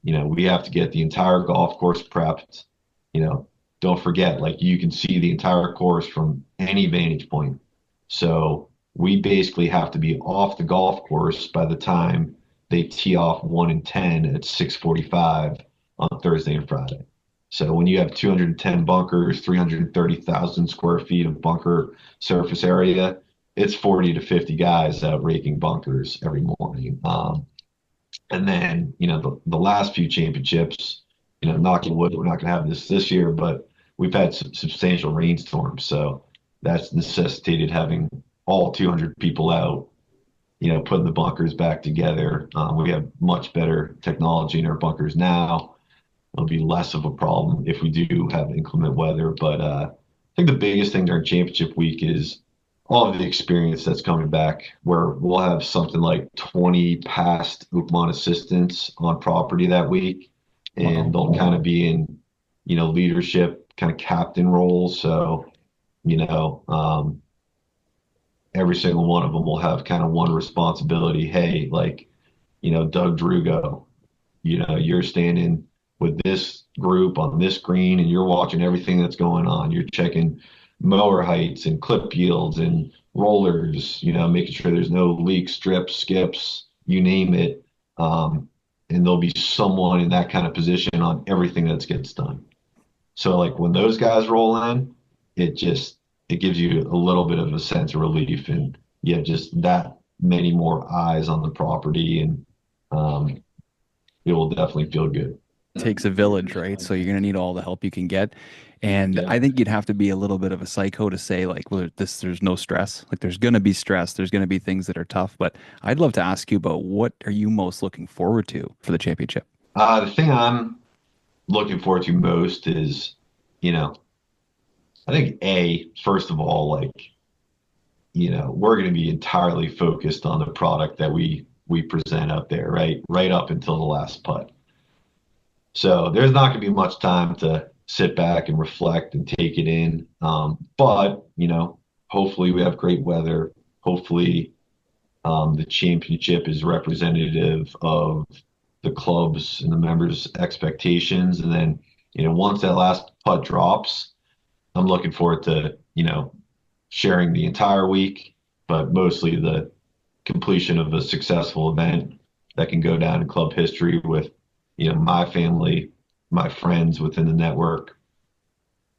we have to get the entire golf course prepped. You know, don't forget, like you can see the entire course from any vantage point. So we basically have to be off the golf course by the time they tee off 1 and 10 at 6:45 on Thursday and Friday. So when you have 210 bunkers, 330,000 square feet of bunker surface area, it's 40 to 50 guys out raking bunkers every morning. And then, the last few championships, knocking wood, we're not going to have this year, but we've had substantial rainstorms. So that's necessitated having all 200 people out, putting the bunkers back together. We have much better technology in our bunkers now. It'll be less of a problem if we do have inclement weather. But I think the biggest thing during championship week is all of the experience that's coming back, where we'll have something like 20 past Oakmont assistants on property that week, and they'll kind of be in, leadership, kind of captain roles. So, you know, um, every single one of them will have kind of one responsibility. Hey, like, Doug Drugo, you're standing with this group on this green and you're watching everything that's going on. You're checking mower heights and clip yields and rollers, making sure there's no leaks, strips, skips, you name it. And there'll be someone in that kind of position on everything that gets done. So like when those guys roll in, it gives you a little bit of a sense of relief, and you have just that many more eyes on the property, and it will definitely feel good. Takes a village, right? So you're going to need all the help you can get. And Yeah. I think you'd have to be a little bit of a psycho to say like, well, there's no stress. Like there's going to be stress. There's going to be things that are tough. But I'd love to ask you about what are you most looking forward to for the championship? The thing I'm looking forward to most is, you know, I think first of all, like, we're going to be entirely focused on the product that we present out there, right? Right up until the last putt. So there's not going to be much time to sit back and reflect and take it in. But, hopefully we have great weather. Hopefully, the championship is representative of the club's and the members' expectations. And then, once that last putt drops, I'm looking forward to, sharing the entire week, but mostly the completion of a successful event that can go down in club history with, my family, my friends within the network.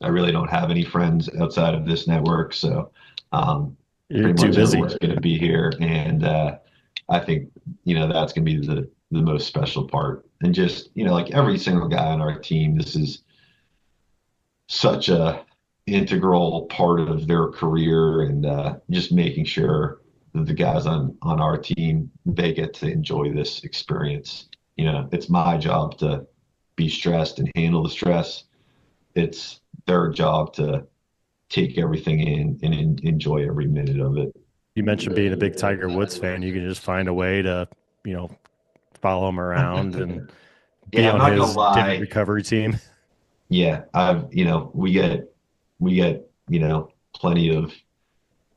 I really don't have any friends outside of this network, so You're pretty too much busy. everyone's going to be here, and I think that's going to be the most special part. And just like every single guy on our team, this is such a integral part of their career, and just making sure that the guys on our team, they get to enjoy this experience. It's my job to be stressed and handle the stress. It's their job to take everything in and enjoy every minute of it. You mentioned being a big Tiger Woods fan. You can just find a way to, you know, follow him around and be Yeah, I'm on not gonna his different lie. recovery team. Yeah, we get plenty of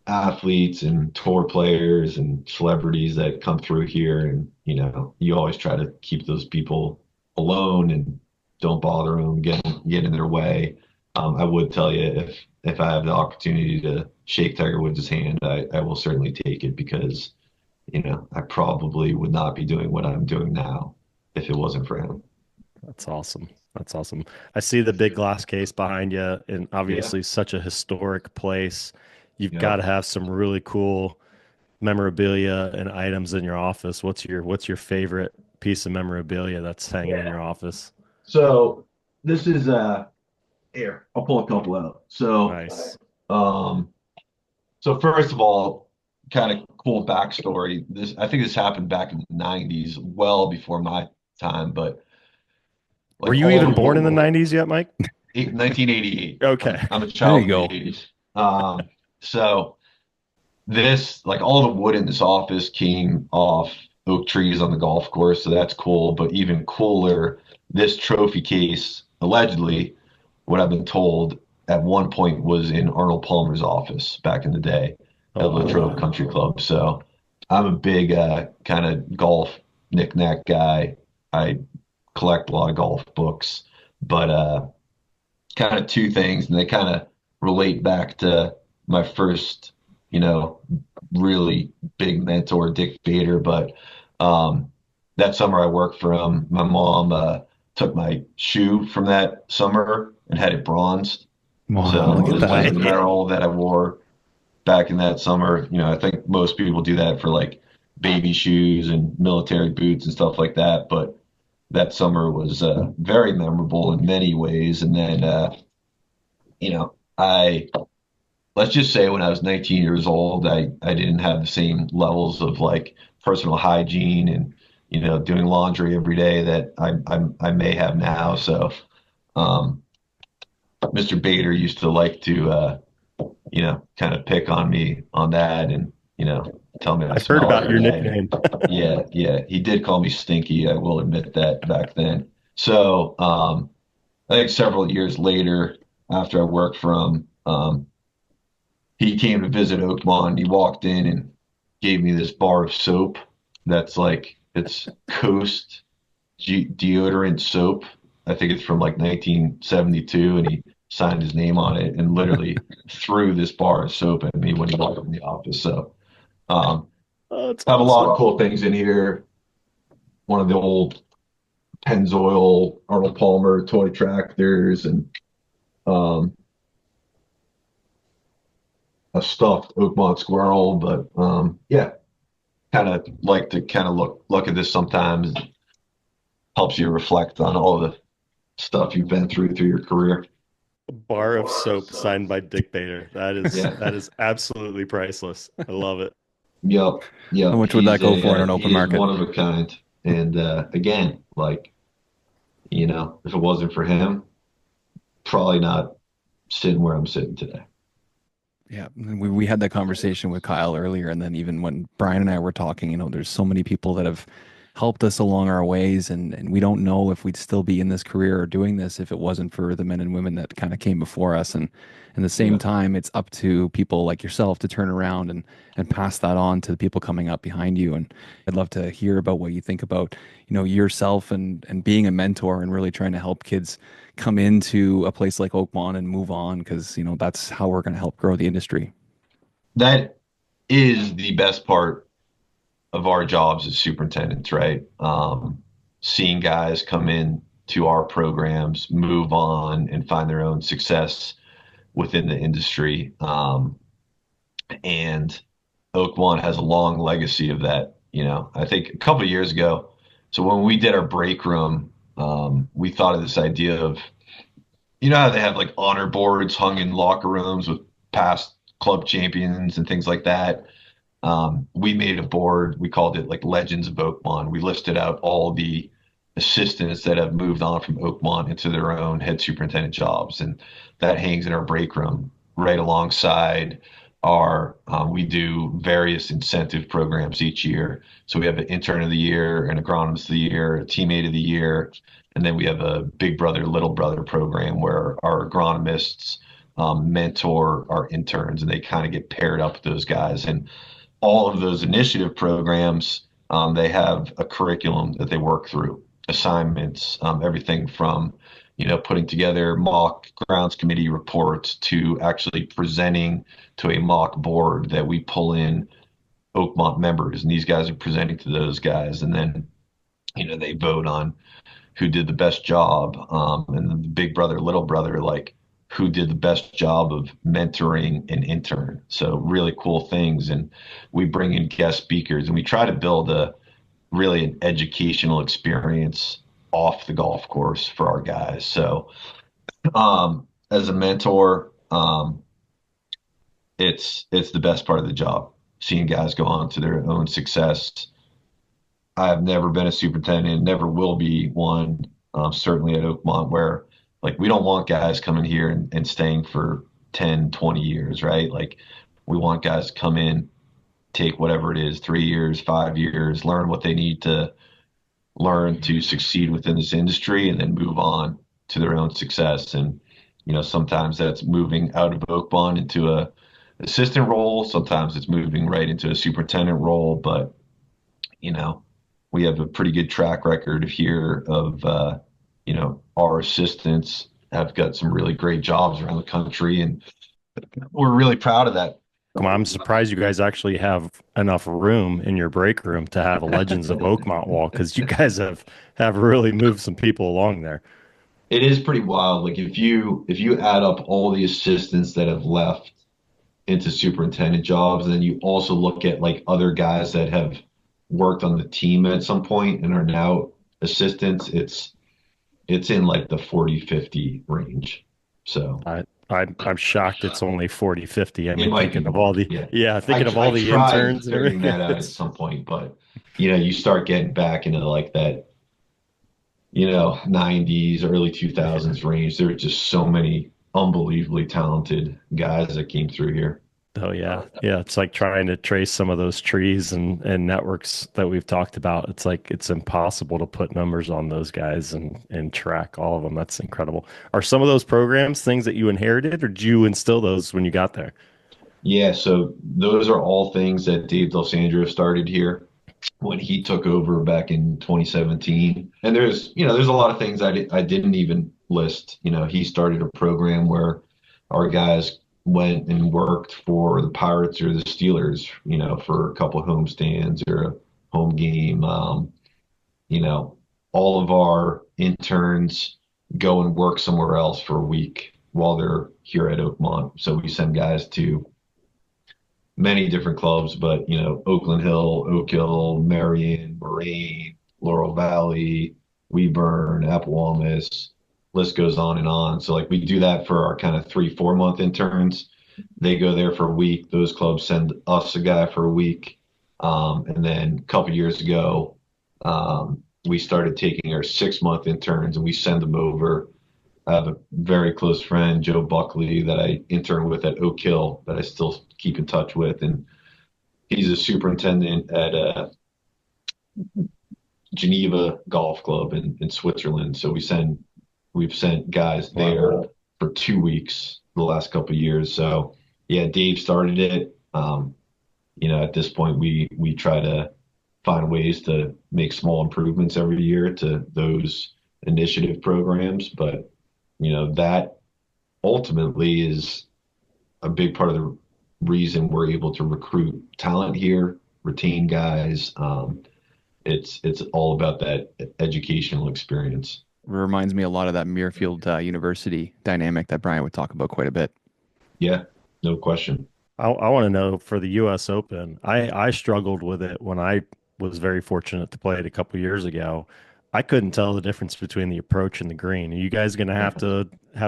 athletes and tour players and celebrities that come through here, and you always try to keep those people alone and don't bother them, get in their way. I would tell you, if I have the opportunity to shake Tiger Woods' hand, I will certainly take it, because I probably would not be doing what I'm doing now if it wasn't for him. That's awesome. That's awesome. I see the big glass case behind you, and Yeah. obviously such a historic place. You've got to Yep. have some really cool memorabilia and items in your office. What's your favorite piece of memorabilia that's hanging in Yeah. your office? So this is here. I'll pull a couple out. Nice. Um, so first of all, kind of cool backstory. I think this happened back in the '90s, well before my time, but Were like you all even the born in the 90s yet, Mike? 1988. Okay. I'm a There you child of the go. '80s. So this, like all the wood in this office came off oak trees on the golf course, so that's cool. But even cooler, this trophy case, allegedly, what I've been told at one point was in Arnold Palmer's office back in the day Oh, at wow. Latrobe Country Club. So I'm a big kind of golf knick-knack guy. I collect a lot of golf books, but kind of two things, and they kind of relate back to my first, you know, really big mentor, Dick Bader. But that summer I worked for him, my mom took my shoe from that summer and had it bronzed. Wow, So look it at was like that. the medal that I wore back in that summer. I think most people do that for like baby shoes and military boots and stuff like that. But that summer was very memorable in many ways. And then, I let's just say when I was 19 years old, I didn't have the same levels of like personal hygiene and doing laundry every day that I may have now. So um, Mr. Bader used to like to kind of pick on me on that and tell me I I've heard smell about every your day. nickname. Yeah, yeah, he did call me stinky. I will admit that back then. So I think several years later, after I worked for him, he came to visit Oakmont. He walked in and gave me this bar of soap that's like it's Coast deodorant soap. I think it's from like 1972, and he signed his name on it and literally threw this bar of soap at me when he walked in the office. So um, Oh, that's I have a lot awesome. of cool things in here. One of the old Pennzoil Arnold Palmer toy tractors and um, a stuffed Oakmont squirrel. But yeah, kind of like to kind of look at this sometimes. Helps you reflect on all the stuff you've been through your career. Bar of soap signed by Dick Bader. That is Yeah. that is absolutely priceless. I love it. Yep. How Yep. much would that go for in an open He is market? one of a kind. And again, like, if it wasn't for him, probably not sitting where I'm sitting today. Yeah, and we had that conversation with Kyle earlier, and then even when Brian and I were talking, there's so many people that have helped us along our ways, and we don't know if we'd still be in this career or doing this if it wasn't for the men and women that kind of came before us. And in the same Yeah. time, it's up to people like yourself to turn around and pass that on to the people coming up behind you. And I'd love to hear about what you think about, yourself and being a mentor and really trying to help kids come into a place like Oakmont and move on because that's how we're going to help grow the industry. That is the best part of our jobs as superintendents, right? Seeing guys come in to our programs, move on, and find their own success within the industry. And Oakmont has a long legacy of that. I think a couple of years ago, so when we did our break room, we thought of this idea of, how they have like honor boards hung in locker rooms with past club champions and things like that. We made a board. We called it like Legends of Oakmont. We listed out all the assistants that have moved on from Oakmont into their own head superintendent jobs, and that hangs in our break room right alongside we do various incentive programs each year. So we have an intern of the year, an agronomist of the year, a teammate of the year, and then we have a big brother, little brother program where our agronomists mentor our interns, and they kind of get paired up with those guys. And all of those initiative programs, they have a curriculum that they work through, assignments, everything from, putting together mock grounds committee reports to actually presenting to a mock board that we pull in Oakmont members, and these guys are presenting to those guys, and then, they vote on who did the best job, and then the big brother, little brother, like who did the best job of mentoring an intern. So really cool things. And we bring in guest speakers and we try to build a really an educational experience off the golf course for our guys. So as a mentor, it's the best part of the job, seeing guys go on to their own success. I've never been a superintendent, never will be one, certainly at Oakmont, where like we don't want guys coming here and staying for 10, 20 years, right? Like we want guys to come in, take whatever it is, 3 years, 5 years, learn what they need to learn to succeed within this industry and then move on to their own success. And, sometimes that's moving out of Oakmont into a assistant role. Sometimes it's moving right into a superintendent role, but you know, we have a pretty good track record here of, our assistants have got some really great jobs around the country, and we're really proud of that. Come on, I'm surprised you guys actually have enough room in your break room to have a Legends of Oakmont wall, because you guys have really moved some people along there. It is pretty wild. Like if you add up all the assistants that have left into superintendent jobs, and then you also look at like other guys that have worked on the team at some point and are now assistants, it's in like the 40-50 range. So I'm shocked it's only 40, 50. I it mean, might thinking be of all more. the, Yeah. yeah, thinking of all I the tried interns and figuring everything. that out at some point, but you start getting back into like that, 90s, early 2000s range. There were just so many unbelievably talented guys that came through here. Oh yeah. Yeah. It's like trying to trace some of those trees and networks that we've talked about. It's like it's impossible to put numbers on those guys and track all of them. That's incredible. Are some of those programs things that you inherited, or did you instill those when you got there? Yeah, so those are all things that Dave Sandro started here when he took over back in 2017. And there's a lot of things I didn't even list. He started a program where our guys went and worked for the Pirates or the Steelers, for a couple of homestands or a home game. All of our interns go and work somewhere else for a week while they're here at Oakmont. So we send guys to many different clubs, but Oakland Hill, Oak Hill, Marion, Moraine, Laurel Valley, Weburn, Appowamus, list goes on and on. So like we do that for our kind of 3-4 month interns. They go there for a week. Those clubs send us a guy for a week. And then a couple years ago, we started taking our 6 month interns and we send them over. I have a very close friend, Joe Buckley, that I interned with at Oak Hill that I still keep in touch with. And he's a superintendent at Geneva Golf Club in Switzerland. So we've sent guys there for 2 weeks the last couple of years. So yeah, Dave started it. At this point we try to find ways to make small improvements every year to those initiative programs. But that ultimately is a big part of the reason we're able to recruit talent here, retain guys. It's all about that educational experience. It reminds me a lot of that Muirfield University dynamic that Brian would talk about quite a bit. Yeah, no question. I want to know for the U.S. Open. I struggled with it when I was very fortunate to play it a couple years ago. I couldn't tell the difference between the approach and the green. Are you guys going to have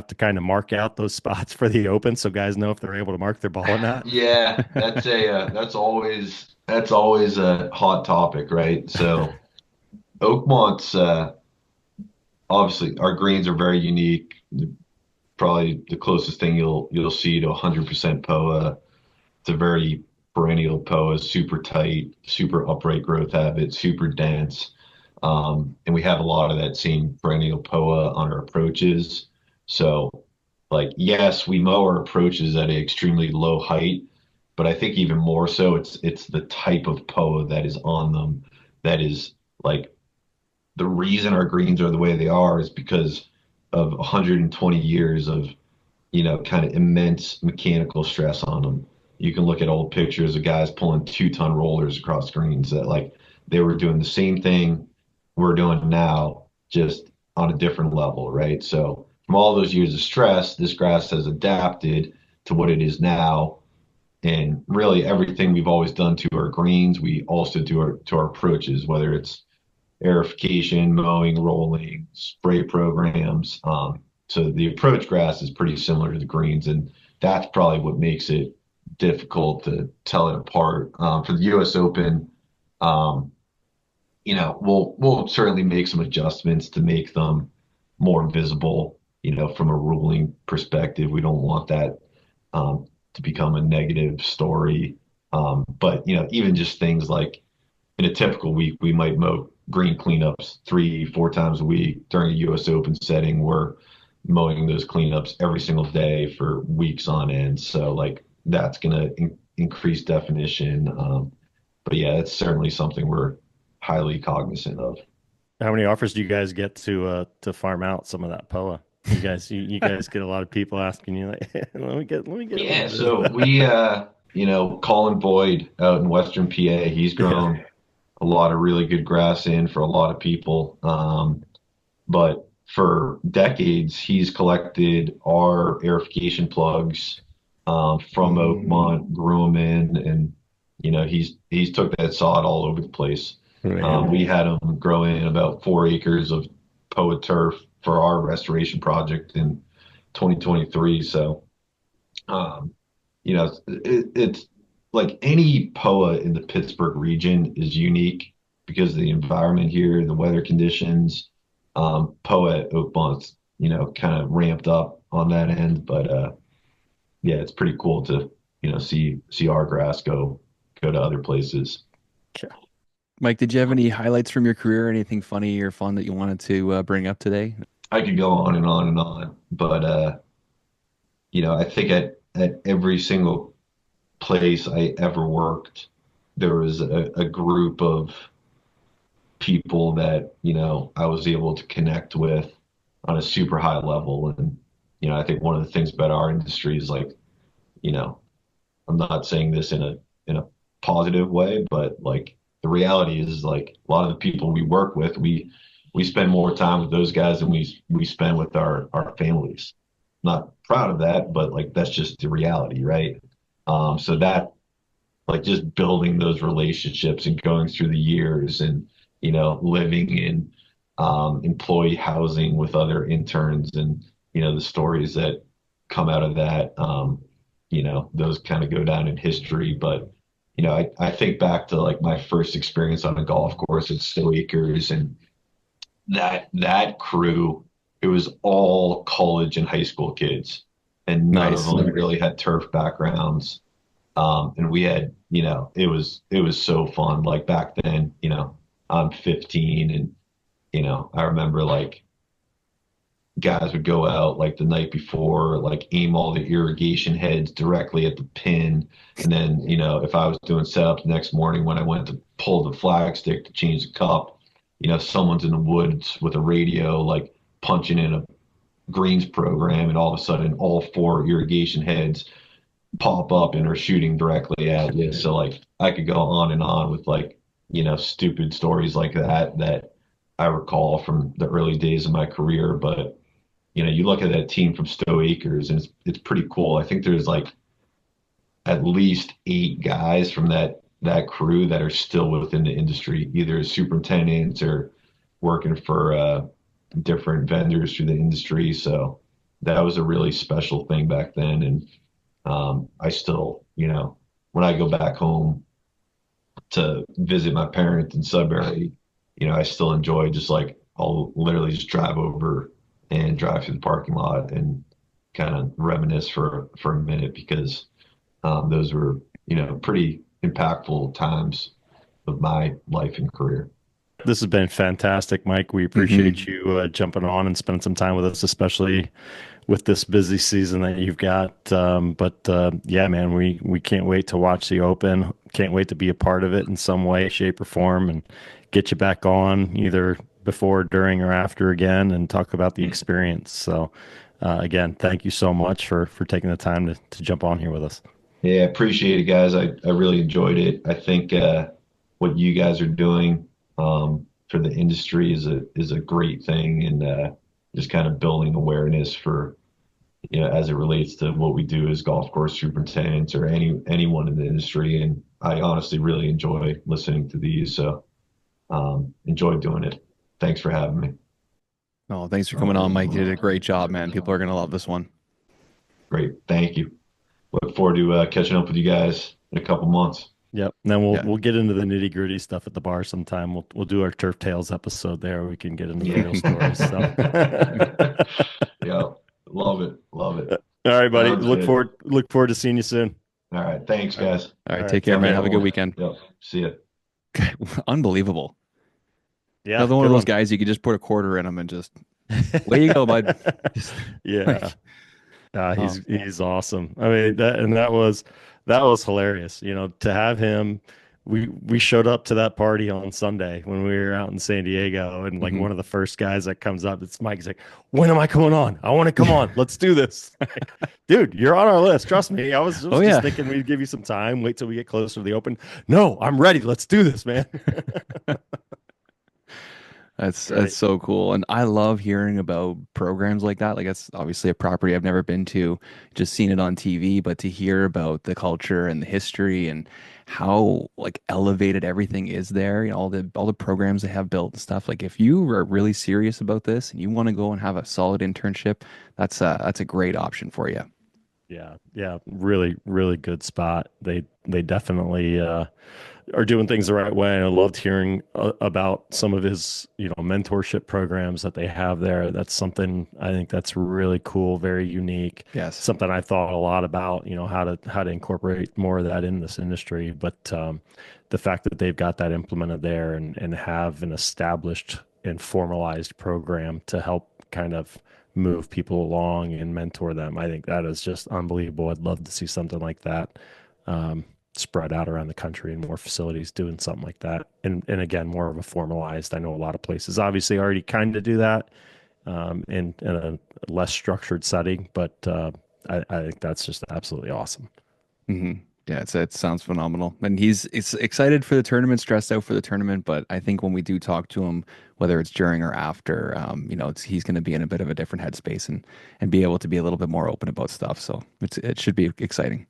to kind of mark out those spots for the Open so guys know if they're able to mark their ball or not? Yeah, that's always a hot topic, right? So Oakmont's obviously our greens are very unique. Probably the closest thing you'll see to 100% POA. It's a very perennial POA, super tight, super upright growth habit, super dense. And we have a lot of that same perennial POA on our approaches. So, like, yes, we mow our approaches at an extremely low height, but I think even more so, it's the type of POA that is on them that is like the reason our greens are the way they are is because of 120 years of, kind of immense mechanical stress on them. You can look at old pictures of guys pulling 2-ton rollers across greens that like they were doing the same thing we're doing now, just on a different level, right? So from all those years of stress, this grass has adapted to what it is now. And really everything we've always done to our greens, we also do to our approaches, whether it's aerification, mowing, rolling, spray programs. So the approach grass is pretty similar to the greens, and that's probably what makes it difficult to tell it apart. For the U.S. Open, um, we'll certainly make some adjustments to make them more visible. From a ruling perspective, we don't want that to become a negative story. But even just things like in a typical week, we might mow green cleanups 3, 4 times a week. During a U.S. Open setting, we're mowing those cleanups every single day for weeks on end. So like that's going to increase definition. But yeah, it's certainly something we're highly cognizant of. How many offers do you guys get to farm out some of that POA? You guys get a lot of people asking you like, let me get a Yeah, little so bit of we, Colin Boyd out in Western PA, he's that. Yeah. grown a lot of really good grass in for a lot of people. But for decades, he's collected our aerification plugs from Oakmont, grew them in, and he's took that sod all over the place. Man. We had him grow in about 4 acres of POA turf for our restoration project in 2023. So, um, it's like any POA in the Pittsburgh region is unique because of the environment here, the weather conditions. POA at Oakmont's, kind of ramped up on that end, but yeah, it's pretty cool to see our grass go to other places. Mike, did you have any highlights from your career? Anything funny or fun that you wanted to bring up today? I could go on and on and on, but I think at every single place I ever worked, there was a group of people that, I was able to connect with on a super high level. And, I think one of the things about our industry is like, you know, I'm not saying this in a positive way, but like the reality is like a lot of the people we work with, we spend more time with those guys than we spend with our families. Not proud of that, but like that's just the reality, right? So that like just building those relationships and going through the years and living in employee housing with other interns and the stories that come out of that those kind of go down in history. But I think back to like my first experience on a golf course at Stowe Acres and that crew, it was all college and high school kids and none of Nice. them really had turf backgrounds. And we had, it was so fun. Like back then, I'm 15 and, I remember like guys would go out like the night before, like aim all the irrigation heads directly at the pin. And then, if I was doing setups next morning when I went to pull the flagstick to change the cup, someone's in the woods with a radio, like punching in a greens program, and all of a sudden all four irrigation heads pop up and are shooting directly at you. So like I could go on and on with like, stupid stories like that I recall from the early days of my career. But you look at that team from Stowe Acres and it's pretty cool. I think there's like at least 8 guys from that crew that are still within the industry, either as superintendents or working for different vendors through the industry. So that was a really special thing back then. And I still, when I go back home to visit my parents in Sudbury, I still enjoy just like I'll literally just drive over and drive through the parking lot and kind of reminisce for a minute because those were, pretty impactful times of my life and career. This has been fantastic, Mike. We appreciate you jumping on and spending some time with us, especially with this busy season that you've got. But yeah, man, we can't wait to watch the Open. Can't wait to be a part of it in some way, shape, or form, and get you back on either before, during, or after again, and talk about the experience. So, again, thank you so much for taking the time to jump on here with us. Yeah, appreciate it, guys. I really enjoyed it. I think what you guys are doing for the industry is a great thing, and just kind of building awareness for as it relates to what we do as golf course superintendents or anyone in the industry. And I honestly really enjoy listening to these. So Enjoyed doing it. Thanks for having me. Oh, thanks for coming on, Mike. You did a great job, man. People are gonna love this one. Great. Thank you. Look forward to catching up with you guys in a couple months. Yep. And then we'll Yeah. we'll get into the nitty gritty stuff at the bar sometime. We'll do our Turf Tales episode there. We can get into the Yeah. real stories. So, Yeah. Love it. Love it. all right, buddy. Sounds good. Look forward to seeing you soon. All right. Thanks, All right. guys. All All right, right. take care, Take Sounds man. care, Have good. a good everyone. weekend. Yep. See ya. Unbelievable. Yeah. Another one of Good those one. guys you could just put a quarter in them and just way you go, bud. Just Yeah. like, oh, He's awesome. I mean that was hilarious. You know, to have him. We showed up to that party on Sunday when we were out in San Diego, and like mhm. one of the first guys that comes up, it's Mike. He's like, "When am I coming on? I want to come on. Let's do this." Dude, you're on our list. Trust me. I Oh was just yeah. thinking we'd give you some time, wait till we get closer to the open. No, I'm ready. Let's do this, man. That's Great. so cool. And I love hearing about programs like that. Like that's obviously a property I've never been to, just seen it on TV, but to hear about the culture and the history and how like elevated everything is there, you know, all the programs they have built and stuff. Like if you are really serious about this and you want to go and have a solid internship, that's a great option for you. Yeah, yeah, really, really good spot. They definitely are doing things the right way. And I loved hearing about some of his, you know, mentorship programs that they have there. That's something I think that's really cool, very unique. Yes. Something I thought a lot about, you know, how to incorporate more of that in this industry. But the fact that they've got that implemented there and have an established and formalized program to help kind of move people along and mentor them, I think that is just unbelievable. I'd love to see something like that. Um, Spread out around the country and more facilities doing something like that. And again, more of a formalized. I know a lot of places obviously already kind of do that in a less structured setting, but I think that's just absolutely awesome. hmm Yeah, it sounds phenomenal. And it's excited for the tournament, stressed out for the tournament, but I think when we do talk to him, whether it's during or after, you know, he's going to be in a bit of a different headspace and be able to be a little bit more open about stuff. So it should be exciting.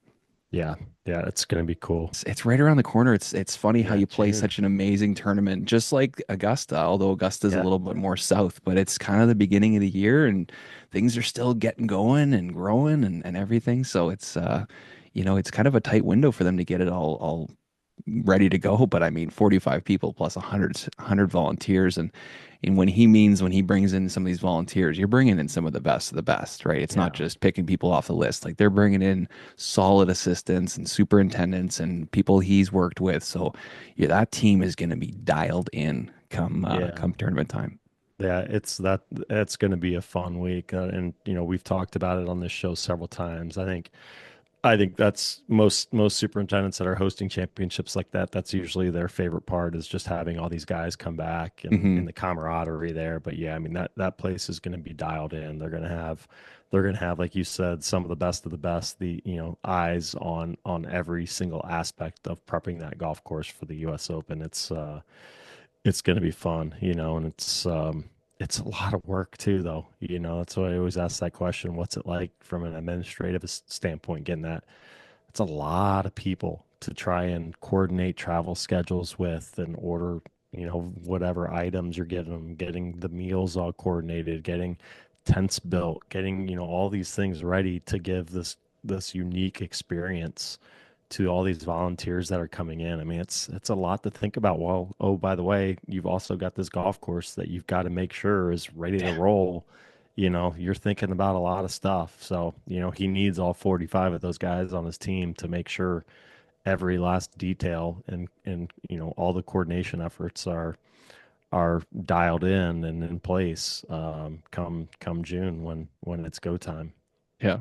Yeah, yeah, it's going to be cool. It's right around the corner. It's funny how Yeah, you play June. such an amazing tournament, just like Augusta, although Augusta's a Yeah, little bit more south, but it's kind of the beginning of the year and things are still getting going and growing and everything. So it's you know, it's kind of a tight window for them to get it all ready to go. But I mean, 45 people plus 100 volunteers. And when he brings in some of these volunteers, you're bringing in some of the best, right? It's not yeah, just picking people off the list. Like they're bringing in solid assistants and superintendents and people he's worked with. So yeah, that team is going to be dialed in yeah. come tournament time. Yeah, it's going to be a fun week, and you know we've talked about it on this show several times. I think that's most superintendents that are hosting championships like that. That's usually their favorite part is just having all these guys come back and hmm the camaraderie there. But yeah, I mean that place is going to be dialed in. They're going to have, like you said, some of the best. The you know eyes on every single aspect of prepping that golf course for the U.S. Open. It's going to be fun, you know, and it's a lot of work too, though. You know, that's why I always ask that question. What's it like from an administrative standpoint, getting that? It's a lot of people to try and coordinate travel schedules with and order, you know, whatever items you're getting them, getting the meals all coordinated, getting tents built, getting, you know, all these things ready to give this unique experience to all these volunteers that are coming in. I mean, it's a lot to think about. Well, oh, by the way, you've also got this golf course that you've got to make sure is ready to Yeah. roll. You know, you're thinking about a lot of stuff. So, you know, he needs all 45 of those guys on his team to make sure every last detail and you know, all the coordination efforts are dialed in and in place come June when it's go time. Yeah.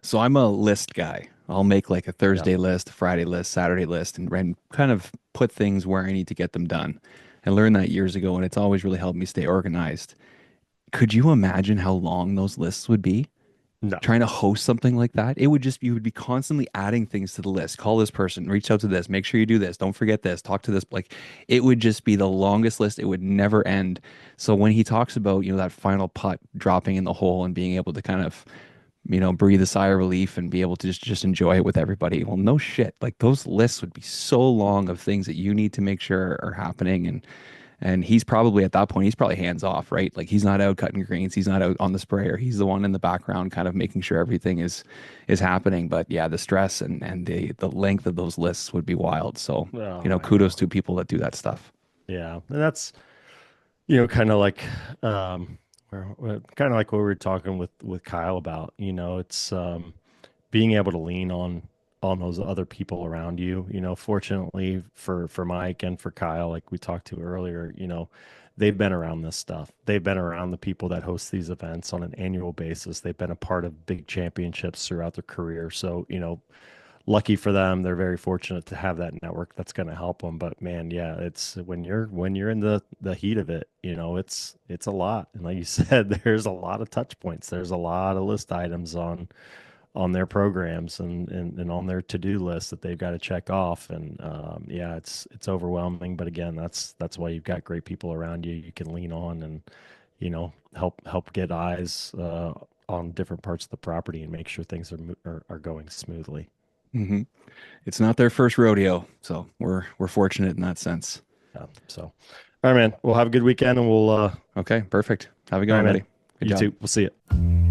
So I'm a list guy. I'll make like a Yeah. Thursday list, a Friday list, Saturday list, and kind of put things where I need to get them done. I learned that years ago, and it's always really helped me stay organized. Could you imagine how long those lists would be? No. Trying to host something like that, it would just you would be constantly adding things to the list. Call this person, reach out to this, make sure you do this, don't forget this, talk to this. Like it would just be the longest list. It would never end. So when he talks about, you know, that final putt dropping in the hole and being able to kind of, you know, breathe a sigh of relief and be able to just enjoy it with everybody. Well, no shit. Like those lists would be so long of things that you need to make sure are happening. And And he's probably at that point, he's probably hands off, right? Like he's not out cutting greens, he's not out on the sprayer. He's the one in the background kind of making sure everything is happening. But yeah, the stress and the length of those lists would be wild. So, Oh, I kudos know. to people that do that stuff. Yeah. And that's, kind of like, kind of like what we were talking with Kyle about, it's, being able to lean on those other people around you. Fortunately for Mike and for Kyle, like we talked to earlier, they've been around this stuff. They've been around the people that host these events on an annual basis. They've been a part of big championships throughout their career. So, lucky for them, they're very fortunate to have that network that's going to help them. But man, yeah, it's when you're in the heat of it, it's a lot. And like you said, there's a lot of touch points. There's a lot of list items on their programs and on their to-do list that they've got to check off. And yeah, it's overwhelming. But again, that's why you've got great people around you you can lean on and help get eyes on different parts of the property and make sure things are going smoothly. Hmm. It's not their first rodeo, so we're fortunate in that sense. Yeah. So, all right, man. We'll have a good weekend, and we'll. Okay, perfect. Have a good All right, one, man. buddy. Good You job. too. We'll see you.